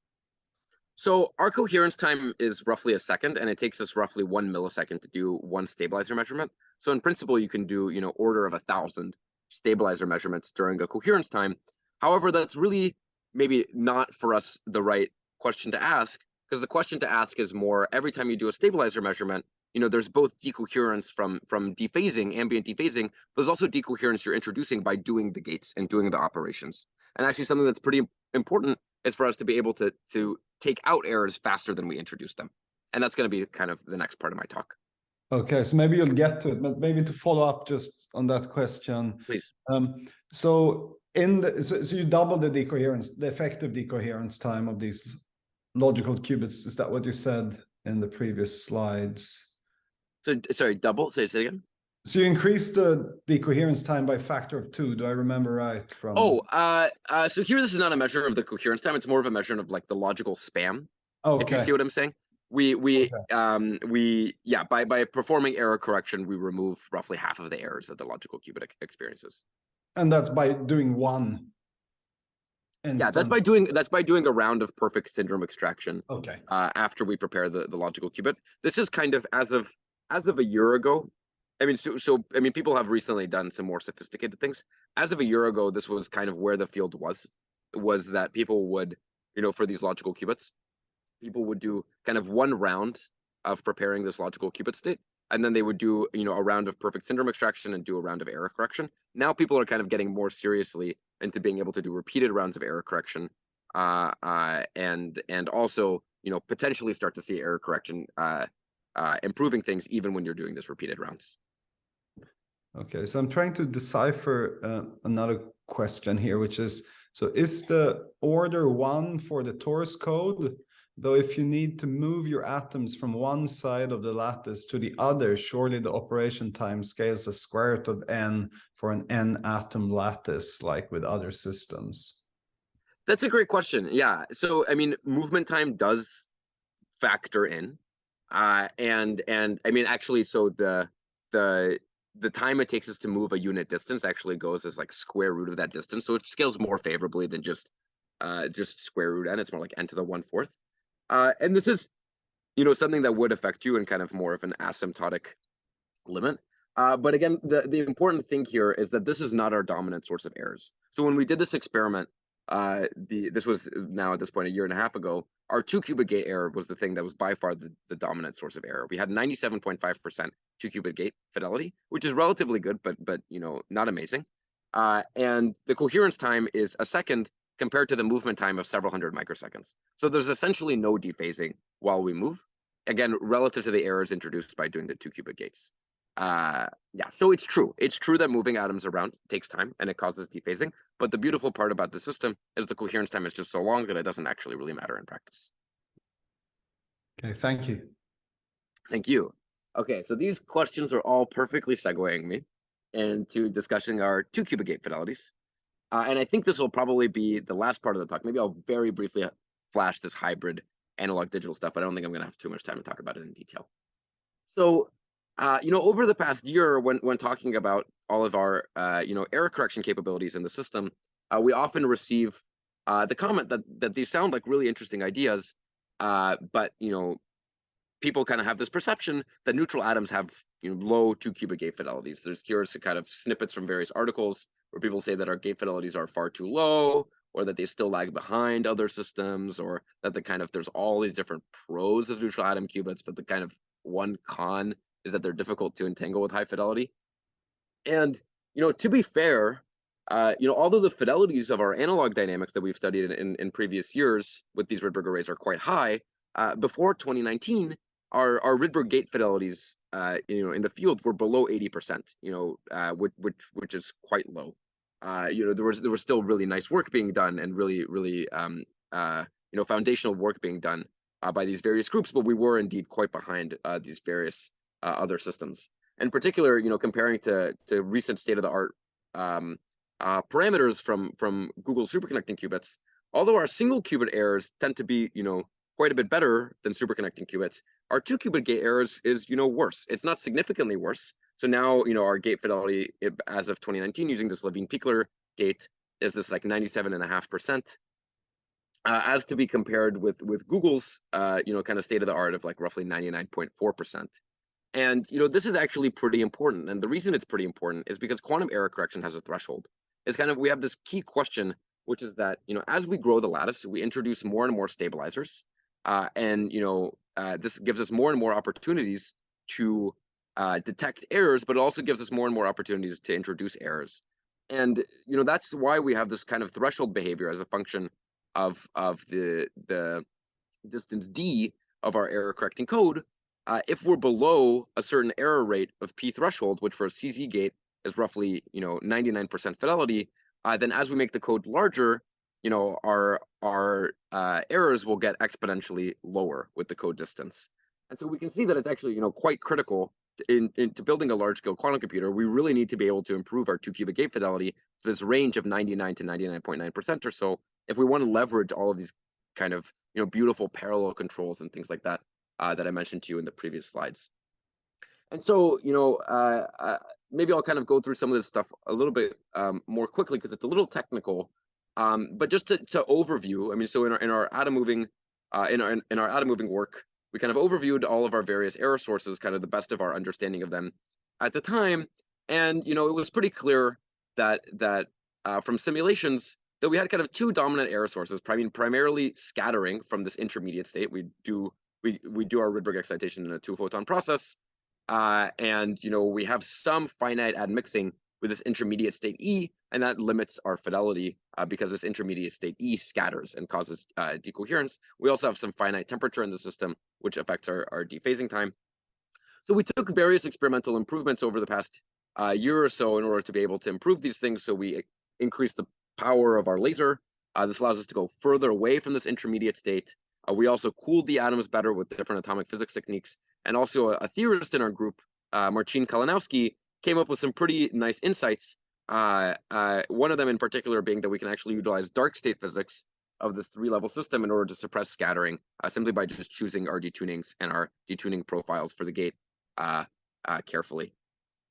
So our coherence time is roughly a second, and it takes us roughly 1 millisecond to do one stabilizer measurement. So in principle, you can do, order of 1,000 stabilizer measurements during a coherence time. However, that's really maybe not for us the right question to ask, because the question to ask is more, every time you do a stabilizer measurement, there's both decoherence from dephasing, ambient dephasing, but there's also decoherence you're introducing by doing the gates and doing the operations. And actually something that's pretty important is for us to be able to take out errors faster than we introduce them. And that's going to be kind of the next part of my talk. Okay, so maybe you'll get to it, but maybe to follow up just on that question. Please. So you double the decoherence, the effective decoherence time of these logical qubits. Is that what you said in the previous slides? So sorry, double? Say it again. So you increase the decoherence time by a factor of 2. Do I remember right? From So here, this is not a measure of the coherence time. It's more of a measure of like the logical span. Okay. If you see what I'm saying, by performing error correction, we remove roughly half of the errors that the logical qubit experiences. And that's by doing one instance. Yeah, that's by doing a round of perfect syndrome extraction. Okay. After we prepare the logical qubit. This is kind of as of a year ago. I mean, people have recently done some more sophisticated things. As of a year ago, this was kind of where the field was that people would, for these logical qubits, people would do kind of one round of preparing this logical qubit state, and then they would do, a round of perfect syndrome extraction and do a round of error correction. Now people are kind of getting more seriously into being able to do repeated rounds of error correction, and also, potentially start to see error correction improving things even when you're doing this repeated rounds. Okay, so I'm trying to decipher another question here, which is, so is the order 1 for the torus code? Though if you need to move your atoms from one side of the lattice to the other, surely the operation time scales as square root of n for an n atom lattice, like with other systems. That's a great question. Yeah, so I mean, movement time does factor in, and I mean, actually, so the time it takes us to move a unit distance actually goes as like square root of that distance, so it scales more favorably than just square root n. It's more like n to the 1/4. And this is, something that would affect you in kind of more of an asymptotic limit. But again, the important thing here is that this is not our dominant source of errors. So when we did this experiment, this was now at this point 1.5 years ago, our 2-qubit gate error was the thing that was by far the dominant source of error. We had 97.5% 2-qubit gate fidelity, which is relatively good, but not amazing. And the coherence time is a second compared to the movement time of several hundred microseconds. So there's essentially no dephasing while we move, again, relative to the errors introduced by doing the 2-qubit gates. So it's true that moving atoms around takes time and it causes dephasing, but the beautiful part about the system is the coherence time is just so long that it doesn't actually really matter in practice. Okay, thank you. Thank you. Okay, so these questions are all perfectly segueing me into discussing our 2-qubit gate fidelities. And I think this will probably be the last part of the talk. Maybe I'll very briefly flash this hybrid analog digital stuff, but I don't think I'm going to have too much time to talk about it in detail. So, over the past year, when talking about all of our, error correction capabilities in the system, we often receive the comment that these sound like really interesting ideas, but people kind of have this perception that neutral atoms have low 2-qubit gate fidelities. Here's kind of snippets from various articles where people say that our gate fidelities are far too low, or that they still lag behind other systems, or that there's all these different pros of neutral atom qubits, but the kind of one con is that they're difficult to entangle with high fidelity. And to be fair, although the fidelities of our analog dynamics that we've studied in previous years with these Rydberg arrays are quite high, before 2019, our Rydberg gate fidelities, in the field were below 80%, which is quite low. There was still really nice work being done and really foundational work being done by these various groups, but we were indeed quite behind these various other systems. In particular, comparing to recent state-of-the-art parameters from Google superconducting qubits, although our single qubit errors tend to be, quite a bit better than superconducting qubits, our 2-qubit gate errors is, worse. It's not significantly worse. So now, our gate fidelity as of 2019 using this Levine-Pichler gate is this like 97.5%, as to be compared with Google's, kind of state of the art of like roughly 99.4%. And, this is actually pretty important. And the reason it's pretty important is because quantum error correction has a threshold. It's kind of, we have this key question, which is that, as we grow the lattice, we introduce more and more stabilizers. This gives us more and more opportunities to detect errors, but it also gives us more and more opportunities to introduce errors. And, that's why we have this kind of threshold behavior as a function of the distance d of our error correcting code. If we're below a certain error rate of p threshold, which for a CZ gate is roughly 99% fidelity, then as we make the code larger, our errors will get exponentially lower with the code distance. And so we can see that it's actually quite critical into building a large-scale quantum computer. We really need to be able to improve our 2-qubit gate fidelity to this range of 99 to 99.9% or so if we want to leverage all of these kind of beautiful parallel controls and things like that that I mentioned to you in the previous slides. And so maybe I'll kind of go through some of this stuff a little bit more quickly because it's a little technical. But just to overview, I mean, so in our atom moving atom moving work, we kind of overviewed all of our various error sources, kind of the best of our understanding of them at the time, and it was pretty clear that from simulations that we had kind of two dominant error sources. Primarily scattering from this intermediate state. We do our Rydberg excitation in a 2-photon process, and we have some finite admixing with this intermediate state E, and that limits our fidelity because this intermediate state E scatters and causes decoherence. We also have some finite temperature in the system, which affects our dephasing time. So we took various experimental improvements over the past year or so in order to be able to improve these things. So we increased the power of our laser. This allows us to go further away from this intermediate state. We also cooled the atoms better with different atomic physics techniques. And also a theorist in our group, Marcin Kalinowski, came up with some pretty nice insights. One of them in particular being that we can actually utilize dark state physics of the 3-level system in order to suppress scattering simply by just choosing our detunings and our detuning profiles for the gate carefully.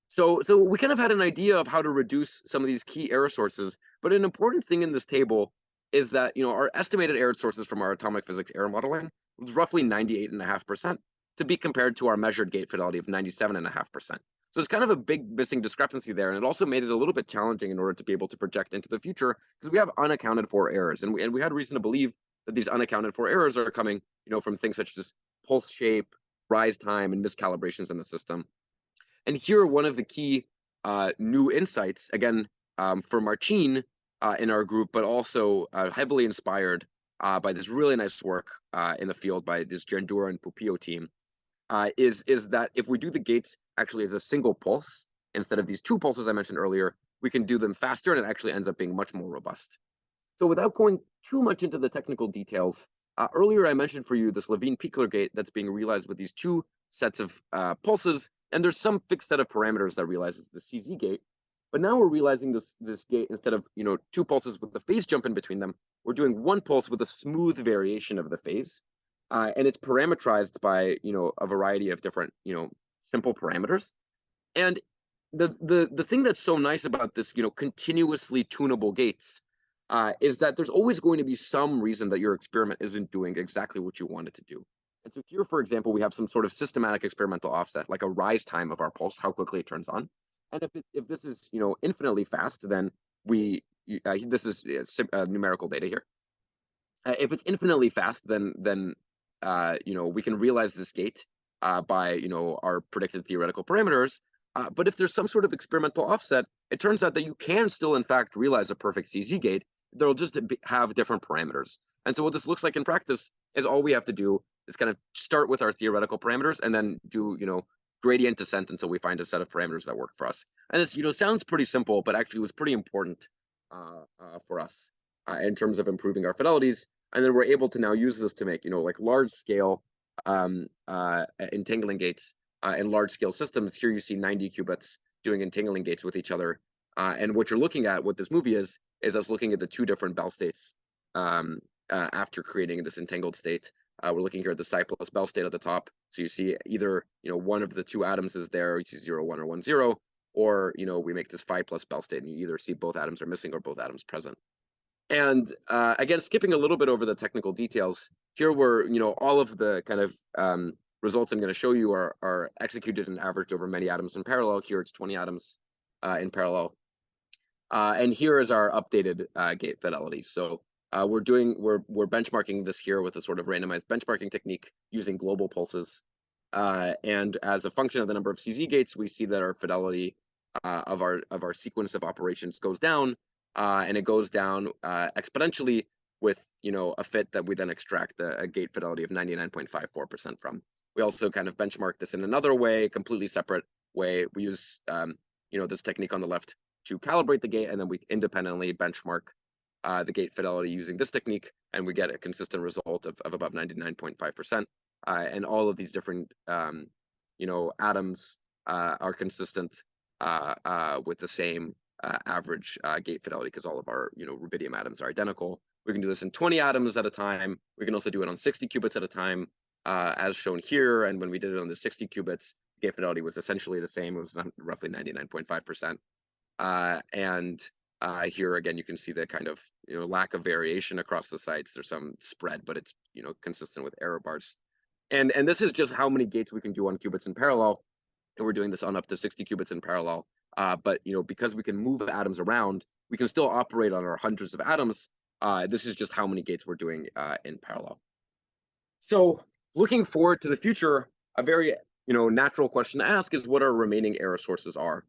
So we kind of had an idea of how to reduce some of these key error sources, but an important thing in this table is that our estimated error sources from our atomic physics error modeling was roughly 98.5% to be compared to our measured gate fidelity of 97.5%. So it's kind of a big missing discrepancy there, and it also made it a little bit challenging in order to be able to project into the future because we have unaccounted for errors, and we had reason to believe that these unaccounted for errors are coming, from things such as pulse shape, rise time, and miscalibrations in the system. And here, one of the key new insights, again, from Marcin in our group, but also heavily inspired by this really nice work in the field by this Jandura and Pupillo team, is that if we do the gates actually as a single pulse instead of these 2 pulses I mentioned earlier, we can do them faster, and it actually ends up being much more robust. So without going too much into the technical details, earlier I mentioned for you this Levine-Pichler gate that's being realized with these 2 sets of pulses, and there's some fixed set of parameters that realizes the CZ gate. But now we're realizing this gate, instead of, you know, 2 pulses with the phase jump in between them, we're doing 1 pulse with a smooth variation of the phase. And it's parameterized by, you know, a variety of different, you know, simple parameters. And the thing that's so nice about this, you know, continuously tunable gates is that there's always going to be some reason that your experiment isn't doing exactly what you want it to do. And so here, for example, we have some sort of systematic experimental offset, like a rise time of our pulse, how quickly it turns on. And if this is, you know, infinitely fast, then this is numerical data here. If it's infinitely fast, then you know, we can realize this gate by, you know, our predicted theoretical parameters. But if there's some sort of experimental offset, it turns out that you can still, in fact, realize a perfect CZ gate. They'll just have different parameters. And so what this looks like in practice is all we have to do is kind of start with our theoretical parameters and then do, you know, gradient descent until we find a set of parameters that work for us. And this, you know, sounds pretty simple, but actually was pretty important for us in terms of improving our fidelities. And then we're able to now use this to make, you know, like large scale entangling gates in large scale systems. Here you see 90 qubits doing entangling gates with each other. And what you're looking at, what this movie is us looking at the 2 different Bell states after creating this entangled state. We're looking here at the psi plus Bell state at the top. So you see either, you know, one of the 2 atoms is there, you see 0, 1, or 1, 0, or, you know, we make this phi plus Bell state and you either see both atoms are missing or both atoms present. And again, skipping a little bit over the technical details, here were, you know, all of the kind of results I'm going to show you are executed and averaged over many atoms in parallel. Here it's 20 atoms in parallel. And here is our updated gate fidelity. So we're benchmarking this here with a sort of randomized benchmarking technique using global pulses. And as a function of the number of CZ gates, we see that our fidelity of our sequence of operations goes down. And it goes down exponentially with, you know, a fit that we then extract a gate fidelity of 99.54% from. We also kind of benchmark this in another way, completely separate way. We use, you know, this technique on the left to calibrate the gate, and then we independently benchmark the gate fidelity using this technique, and we get a consistent result of above 99.5%. And all of these different, you know, atoms are consistent with the same average gate fidelity, because all of our, you know, rubidium atoms are identical. We can do this in 20 atoms at a time. We can also do it on 60 qubits at a time, as shown here. And when we did it on the 60 qubits, gate fidelity was essentially the same. It was roughly 99.5%. And here again, you can see the kind of, you know, lack of variation across the sites. There's some spread, but it's, you know, consistent with error bars. And this is just how many gates we can do on qubits in parallel. And we're doing this on up to 60 qubits in parallel. But, you know, because we can move atoms around, we can still operate on our hundreds of atoms. This is just how many gates we're doing in parallel. So looking forward to the future, a very, you know, natural question to ask is what our remaining error sources are.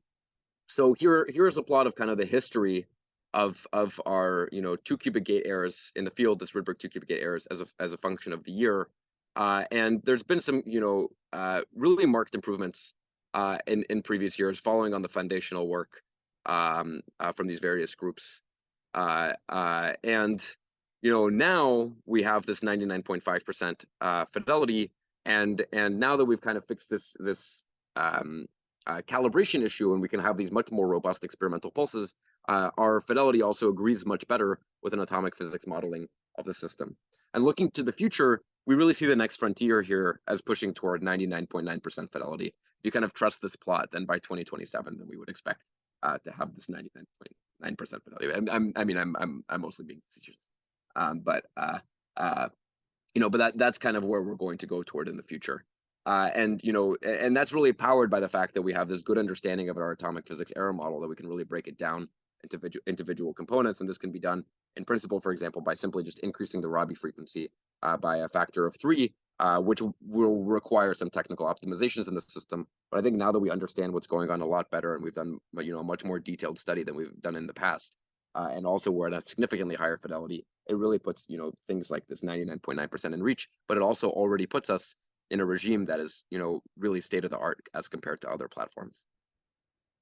So here's a plot of kind of the history of our, you know, 2-qubit gate errors in the field, this Rydberg 2-qubit gate errors as a function of the year. And there's been some, you know, really marked improvements in previous years following on the foundational work from these various groups. And, you know, now we have this 99.5% fidelity. And now that we've kind of fixed this calibration issue, and we can have these much more robust experimental pulses, our fidelity also agrees much better with an atomic physics modeling of the system. And looking to the future, we really see the next frontier here as pushing toward 99.9% fidelity. If you kind of trust this plot, then by 2027, then we would expect to have this 99.9% fidelity. I mean, I'm mostly being facetious, you know, but that's kind of where we're going to go toward in the future. And, you know, and that's really powered by the fact that we have this good understanding of our atomic physics error model, that we can really break it down into individual components. And this can be done in principle, for example, by simply just increasing the Rabi frequency by a factor of 3, which will require some technical optimizations in the system. But I think now that we understand what's going on a lot better, and we've done, you know, a much more detailed study than we've done in the past, and also we're at a significantly higher fidelity, it really puts, you know, things like this 99.9% in reach, but it also already puts us in a regime that is, you know, really state of the art as compared to other platforms.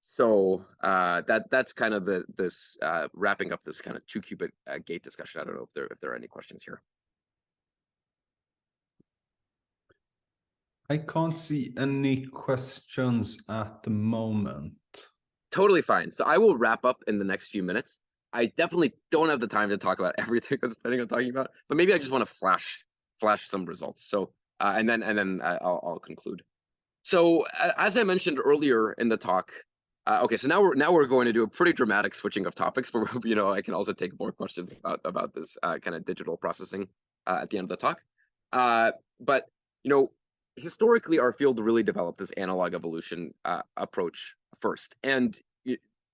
So that's kind of this wrapping up this kind of 2-qubit gate discussion. I don't know if there are any questions here. I can't see any questions at the moment. Totally fine. So I will wrap up in the next few minutes. I definitely don't have the time to talk about everything I was planning on talking about, but maybe I just want to flash some results. So and then I'll conclude. So as I mentioned earlier in the talk, okay, so now we're going to do a pretty dramatic switching of topics, but I can also take more questions about this kind of digital processing at the end of the talk. But historically, our field really developed this analog evolution approach first, and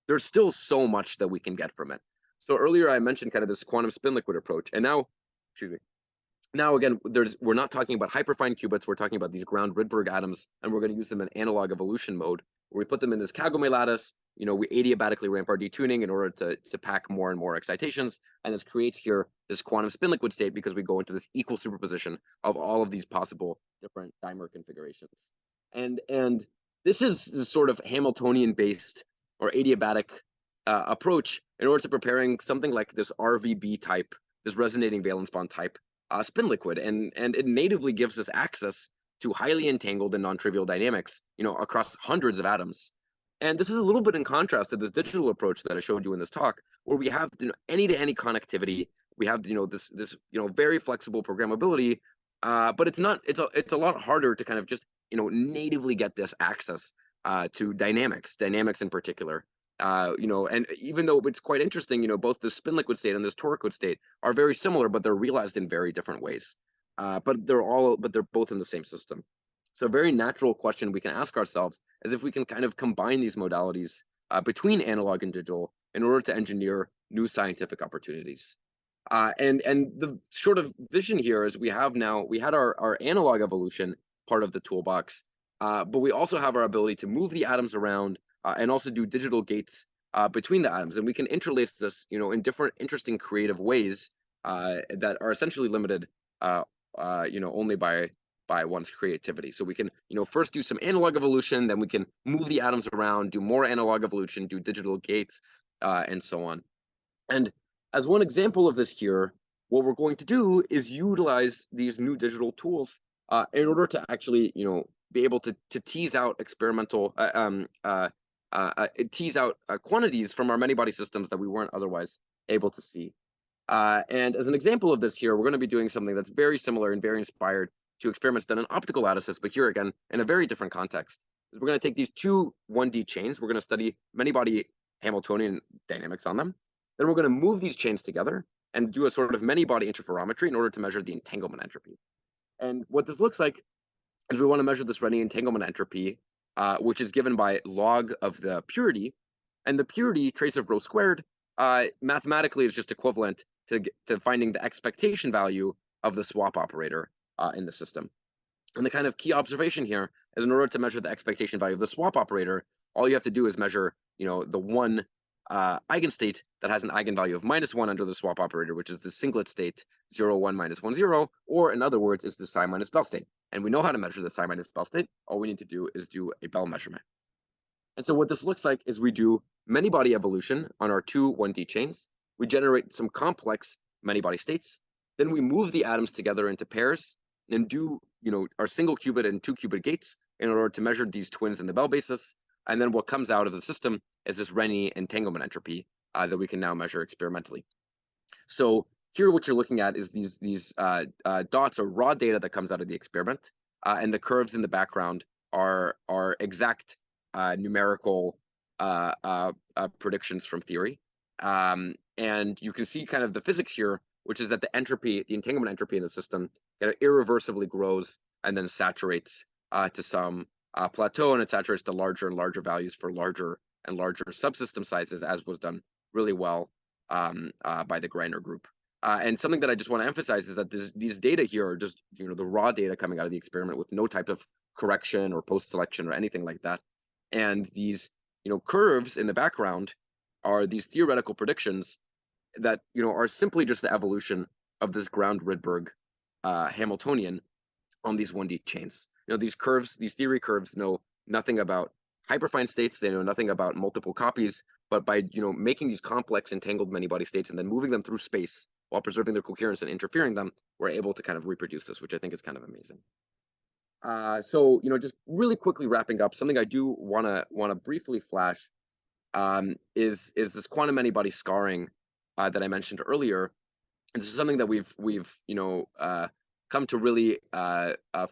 there's still so much that we can get from it. So earlier I mentioned kind of this quantum spin liquid approach, and now, excuse me. Now, again, we're not talking about hyperfine qubits. We're talking about these ground Rydberg atoms, and we're going to use them in analog evolution mode, where we put them in this Kagome lattice. We adiabatically ramp our detuning in order to pack more and more excitations, and this creates here this quantum spin liquid state because we go into this equal superposition of all of these possible different dimer configurations. And this is this sort of Hamiltonian-based or adiabatic approach in order to preparing something like this RVB type, this resonating valence bond type spin liquid, and it natively gives us access to highly entangled and non-trivial dynamics, across hundreds of atoms. And this is a little bit in contrast to this digital approach that I showed you in this talk, where we have any-to-any connectivity. We have this very flexible programmability, but it's a lot harder to kind of just natively get this access to dynamics in particular. And even though it's quite interesting, both the spin liquid state and this toric state are very similar, but they're realized in very different ways. But they're both in the same system. So a very natural question we can ask ourselves is if we can kind of combine these modalities between analog and digital in order to engineer new scientific opportunities. And the sort of vision here is we had our analog evolution part of the toolbox, but we also have our ability to move the atoms around and also do digital gates between the atoms. And we can interlace this, in different interesting creative ways that are essentially limited, only by one's creativity. So we can, first do some analog evolution, then we can move the atoms around, do more analog evolution, do digital gates, and so on. And as one example of this here, what we're going to do is utilize these new digital tools in order to actually, be able to tease out experimental quantities from our many-body systems that we weren't otherwise able to see. And as an example of this here, we're going to be doing something that's very similar and very inspired to experiments done in optical lattices, but here again, in a very different context. We're going to take these two 1D chains. We're going to study many-body Hamiltonian dynamics on them. Then we're going to move these chains together and do a sort of many-body interferometry in order to measure the entanglement entropy. And what this looks like is we want to measure this Renyi entanglement entropy, which is given by log of the purity, and the purity trace of rho squared mathematically is just equivalent to finding the expectation value of the swap operator in the system. And the kind of key observation here is in order to measure the expectation value of the swap operator, all you have to do is measure, the one eigenstate that has an eigenvalue of -1 under the swap operator, which is the singlet state 0, 1, -1, 0, or in other words, is the psi minus Bell state. And we know how to measure the psi minus Bell state. All we need to do is do a Bell measurement. And so what this looks like is we do many-body evolution on our two 1D chains. We generate some complex many-body states. Then we move the atoms together into pairs and do, our single qubit and 2-qubit gates in order to measure these twins in the Bell basis. And then what comes out of the system is this Renyi entanglement entropy that we can now measure experimentally. So here what you're looking at is these dots or raw data that comes out of the experiment, and the curves in the background are exact numerical predictions from theory. And you can see kind of the physics here, which is that the entanglement entropy in the system irreversibly grows and then saturates to some plateau, and it saturates to larger and larger values for larger and larger subsystem sizes, as was done really well by the Greiner group. And something that I just want to emphasize is that these data here are just the raw data coming out of the experiment with no type of correction or post-selection or anything like that. And these curves in the background are these theoretical predictions that are simply just the evolution of this ground Rydberg Hamiltonian on these 1D chains. These curves, these theory curves, know nothing about hyperfine states. They know nothing about multiple copies. But by making these complex entangled many-body states and then moving them through space while preserving their coherence and interfering them, we're able to kind of reproduce this, which I think is kind of amazing. So just really quickly wrapping up, something I do want to briefly flash is this quantum many-body scarring that I mentioned earlier. And this is something that we've come to really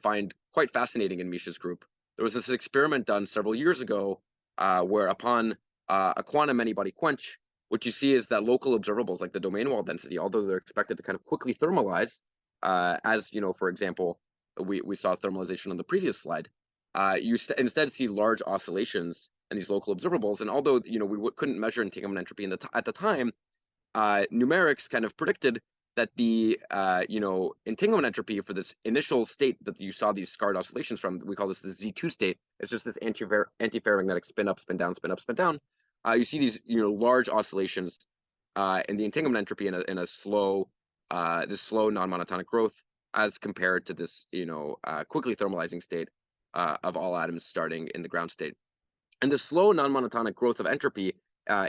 find quite fascinating in Misha's group. There was this experiment done several years ago where upon a quantum many-body quench, what you see is that local observables like the domain wall density, although they're expected to kind of quickly thermalize, as for example, we saw thermalization on the previous slide, you instead see large oscillations in these local observables. And although we couldn't measure entanglement entropy at the time, numerics kind of predicted that the entanglement entropy for this initial state that you saw these scarred oscillations from, we call this the Z2 state. It's just this antiferromagnetic spin up, spin down, spin up, spin down. You see these large oscillations in the entanglement entropy in a slow slow non-monotonic growth as compared to this quickly thermalizing state of all atoms starting in the ground state. And the slow non-monotonic growth of entropy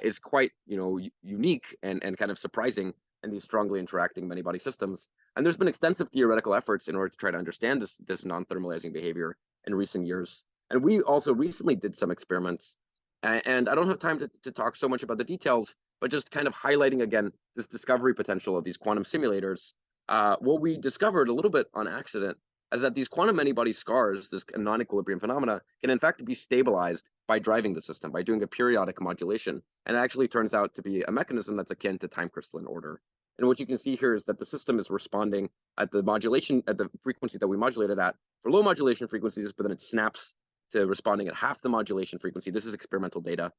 is quite unique and kind of surprising in these strongly interacting many-body systems. And there's been extensive theoretical efforts in order to try to understand this non-thermalizing behavior in recent years. And we also recently did some experiments. And I don't have time to talk so much about the details, but just kind of highlighting again this discovery potential of these quantum simulators. What we discovered a little bit on accident is that these quantum many-body scars, this non-equilibrium phenomena, can in fact be stabilized by driving the system, by doing a periodic modulation. And it actually turns out to be a mechanism that's akin to time crystalline order. And what you can see here is that the system is responding at the modulation, at the frequency that we modulated at for low modulation frequencies, but then it snaps to responding at half the modulation frequency. This is experimental data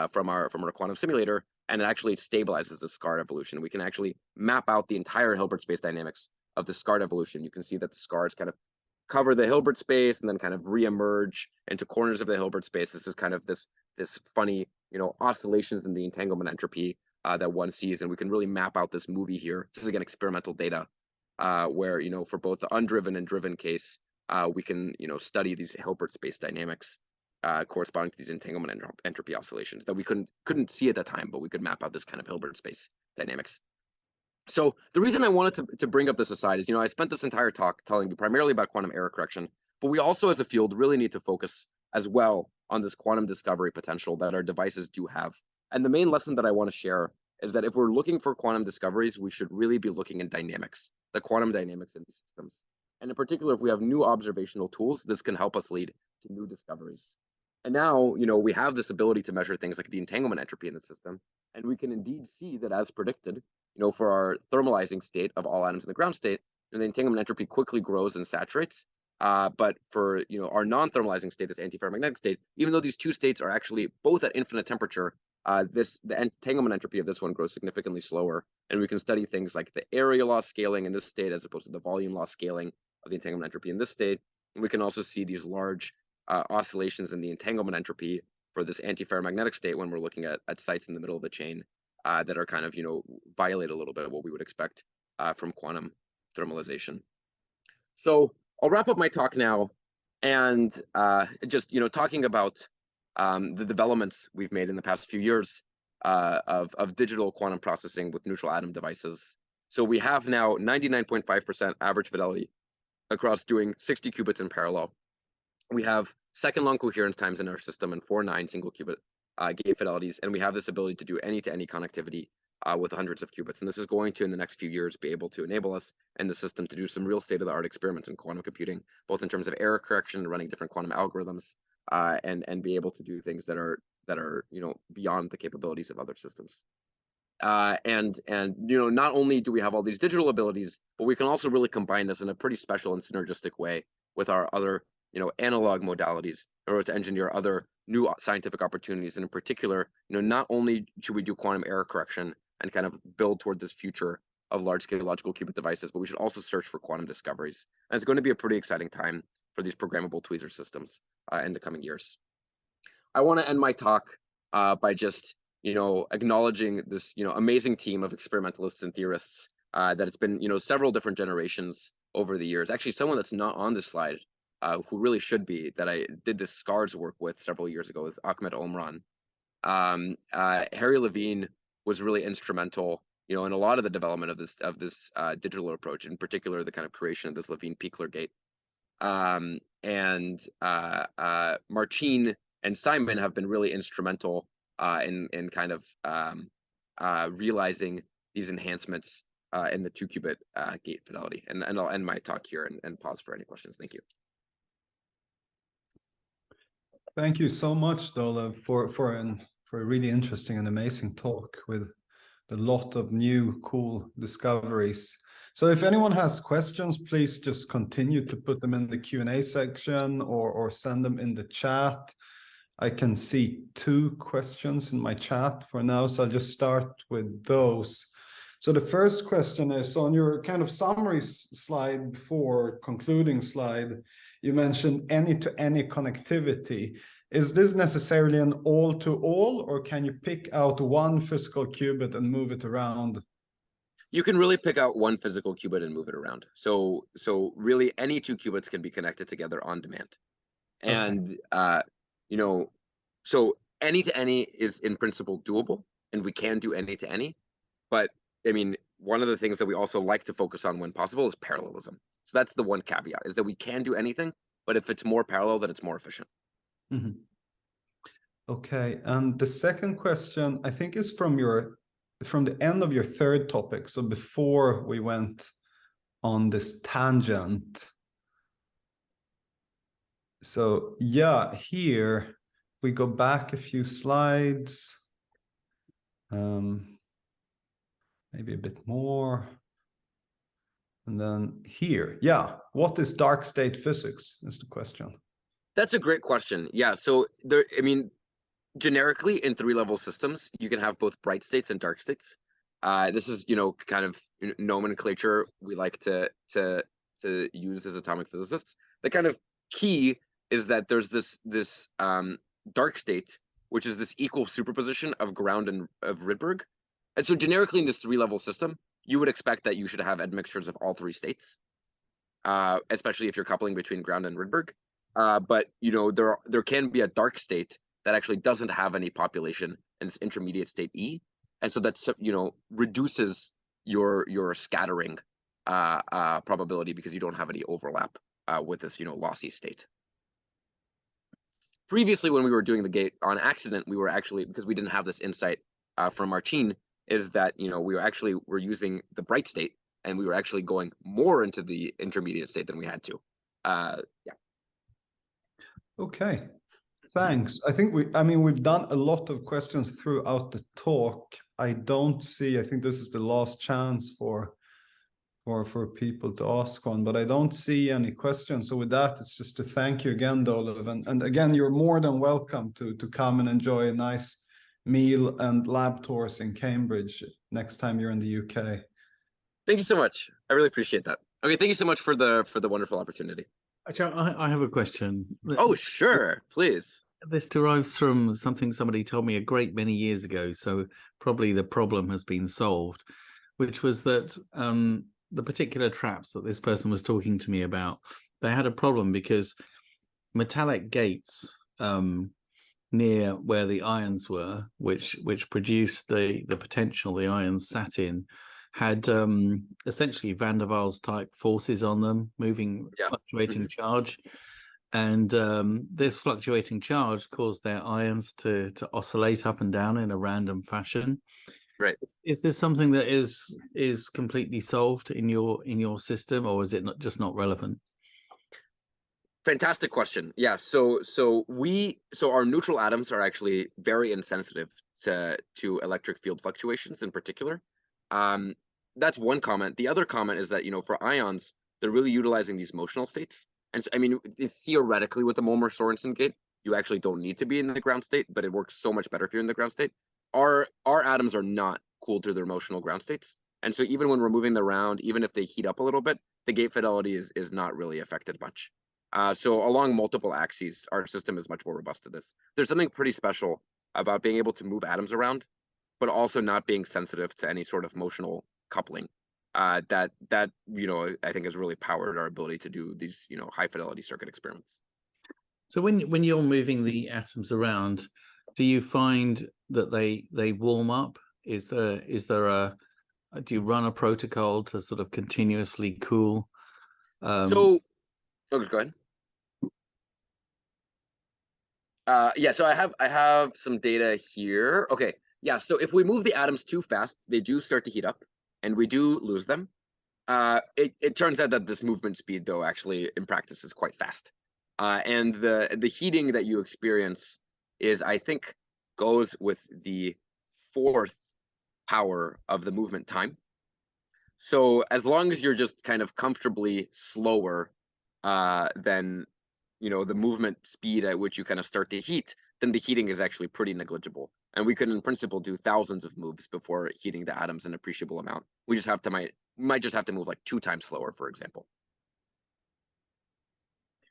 from our quantum simulator, and it actually stabilizes the scar evolution. We can actually map out the entire Hilbert space dynamics of the scarred evolution. You can see that the scars kind of cover the Hilbert space and then kind of re-emerge into corners of the Hilbert space. This is kind of this funny, oscillations in the entanglement entropy that one sees, and we can really map out this movie here. This is again experimental data where for both the undriven and driven case, we can study these Hilbert space dynamics corresponding to these entanglement entropy oscillations that we couldn't see at the time, but we could map out this kind of Hilbert space dynamics. So the reason I wanted to bring up this aside is, I spent this entire talk telling you primarily about quantum error correction, but we also as a field really need to focus as well on this quantum discovery potential that our devices do have. And the main lesson that I want to share is that if we're looking for quantum discoveries, we should really be looking in dynamics, the quantum dynamics in these systems. And in particular, if we have new observational tools, this can help us lead to new discoveries. And now, we have this ability to measure things like the entanglement entropy in the system. And we can indeed see that as predicted, for our thermalizing state of all atoms in the ground state, the entanglement entropy quickly grows and saturates. But for our non-thermalizing state, this antiferromagnetic state, even though these two states are actually both at infinite temperature, the entanglement entropy of this one grows significantly slower. And we can study things like the area loss scaling in this state as opposed to the volume loss scaling of the entanglement entropy in this state. And we can also see these large oscillations in the entanglement entropy for this antiferromagnetic state when we're looking at sites in the middle of the chain that are kind of, violate a little bit of what we would expect from quantum thermalization. So I'll wrap up my talk now and just, talking about the developments we've made in the past few years of digital quantum processing with neutral atom devices. So we have now 99.5% average fidelity across doing 60 qubits in parallel. We have second long coherence times in our system and 4/9 single qubit gate fidelities, and we have this ability to do any-to-any connectivity with hundreds of qubits. And this is going to, in the next few years, be able to enable us and the system to do some real state-of-the-art experiments in quantum computing, both in terms of error correction, running different quantum algorithms, and be able to do things that are beyond the capabilities of other systems. And not only do we have all these digital abilities, but we can also really combine this in a pretty special and synergistic way with our other analog modalities in order to engineer other new scientific opportunities. And in particular, not only should we do quantum error correction and kind of build toward this future of large-scale logical qubit devices, but we should also search for quantum discoveries. And it's going to be a pretty exciting time for these programmable tweezer systems in the coming years. I want to end my talk by just acknowledging this amazing team of experimentalists and theorists that it's been several different generations over the years. Actually, someone that's not on this slide, who really should be, that I did this SCARS work with several years ago, is Ahmed Omran. Harry Levine was really instrumental, in a lot of the development of this digital approach, in particular the kind of creation of this Levine-Pichler gate. And Marcin and Simon have been really instrumental in kind of realizing these enhancements in the 2-qubit gate fidelity. And I'll end my talk here and pause for any questions. Thank you. Thank you so much, Dolev, for a really interesting and amazing talk with a lot of new cool discoveries. So if anyone has questions, please just continue to put them in the Q&A section or send them in the chat. I can see 2 questions in my chat for now, so I'll just start with those. So the first question is on your kind of summary slide before concluding slide, you mentioned any-to-any connectivity. Is this necessarily an all-to-all, or can you pick out one physical qubit and move it around? You can really pick out one physical qubit and move it around. So really any 2 qubits can be connected together on demand. And, you know, so any-to-any is in principle doable, and we can do any-to-any. But I mean, one of the things that we also like to focus on when possible is parallelism. So that's the one caveat, is that we can do anything, but if it's more parallel, then it's more efficient. Mm-hmm. Okay, and the second question, I think, is from the end of your third topic. So before we went on this tangent. So yeah, here we go back a few slides, maybe a bit more. And then here, yeah, what is dark state physics is the question. That's a great question. Yeah, so there, I mean, generically in 3-level systems, you can have both bright states and dark states. This is, you know, kind of nomenclature we like to use as atomic physicists. The kind of key is that there's this dark state, which is this equal superposition of ground and of Rydberg. And so generically in this 3-level system, you would expect that you should have admixtures of all 3 states, especially if you're coupling between ground and Rydberg. But you know, there can be a dark state that actually doesn't have any population, and it's intermediate state E, and so that's, you know, reduces your scattering probability because you don't have any overlap with this, you know, lossy state. Previously, when we were doing the gate on accident, we were actually, because we didn't have this insight from Marcin, is that, you know, we were using the bright state, and we were actually going more into the intermediate state than we had to. Yeah. Okay, thanks. I think we've done a lot of questions throughout the talk. I think this is the last chance for people to ask one, but I don't see any questions. So with that, it's just to thank you again, Dolev. And again, you're more than welcome to come and enjoy a nice meal and lab tours in Cambridge next time you're in the UK. Thank you so much. I really appreciate that. Okay, thank you so much for the wonderful opportunity. Actually, I have a question. Oh, sure, please. This derives from something somebody told me a great many years ago, so probably the problem has been solved, which was that the particular traps that this person was talking to me about, they had a problem because metallic gates near where the ions were, which produced the potential the ions sat in, had essentially Van der Waals type forces on them, moving fluctuating charge. And this fluctuating charge caused their ions to oscillate up and down in a random fashion. Right. Is this something that is completely solved in your system, or is it just not relevant? Fantastic question. Yeah. So our neutral atoms are actually very insensitive to electric field fluctuations in particular. That's one comment. The other comment is that, you know, for ions, they're really utilizing these motional states. And so, I mean, theoretically, with the Molmer-Sorensen gate, you actually don't need to be in the ground state, but it works so much better if you're in the ground state. Our atoms are not cooled through their motional ground states. And so even when we're moving them around, even if they heat up a little bit, the gate fidelity is not really affected much. So along multiple axes, our system is much more robust to this. There's something pretty special about being able to move atoms around, but also not being sensitive to any sort of motional coupling. That you know, I think has really powered our ability to do these, you know, high fidelity circuit experiments. So when you're moving the atoms around, do you find that they warm up? Is there do you run a protocol to sort of continuously cool? So, go ahead. Yeah, so I have some data here. Okay, yeah, so if we move the atoms too fast, they do start to heat up, and we do lose them. It turns out that this movement speed, though, actually in practice is quite fast. And the heating that you experience is, I think, goes with the 4th power of the movement time. So as long as you're just kind of comfortably slower than the movement speed at which you kind of start to heat, then the heating is actually pretty negligible. And we could, in principle, do thousands of moves before heating the atoms an appreciable amount. We just have to might just have to move like 2 times slower, for example.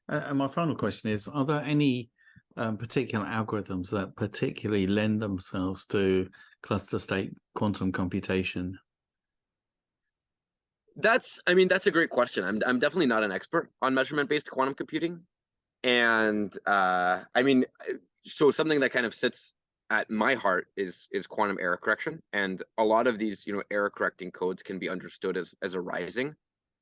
And my final question is: are there any particular algorithms that particularly lend themselves to cluster state quantum computation? That's a great question. I'm definitely not an expert on measurement-based quantum computing. And so something that kind of sits at my heart is quantum error correction. And a lot of these, error correcting codes can be understood as arising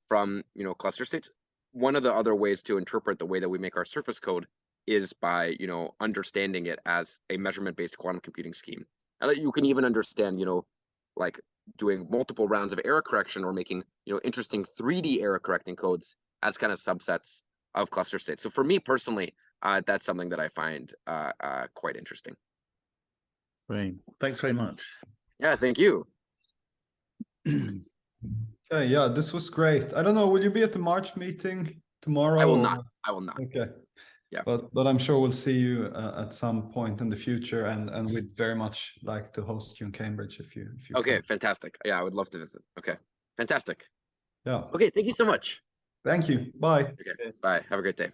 from, cluster states. One of the other ways to interpret the way that we make our surface code is by, understanding it as a measurement-based quantum computing scheme. And you can even understand, like doing multiple rounds of error correction or making, interesting 3D error correcting codes as kind of subsets of cluster states. So for me personally, that's something that I find quite interesting. Great. Thanks very much. Yeah, thank you. Okay, yeah, this was great. I don't know, will you be at the March meeting tomorrow? I will not. I will not. Okay. Yeah. But I'm sure we'll see you at some point in the future, and we'd very much like to host you in Cambridge if you Okay, can. fantastic. Yeah, I would love to visit. Okay, fantastic. Yeah. Okay, thank you so much. Thank you. Bye. Okay, bye. Have a great day.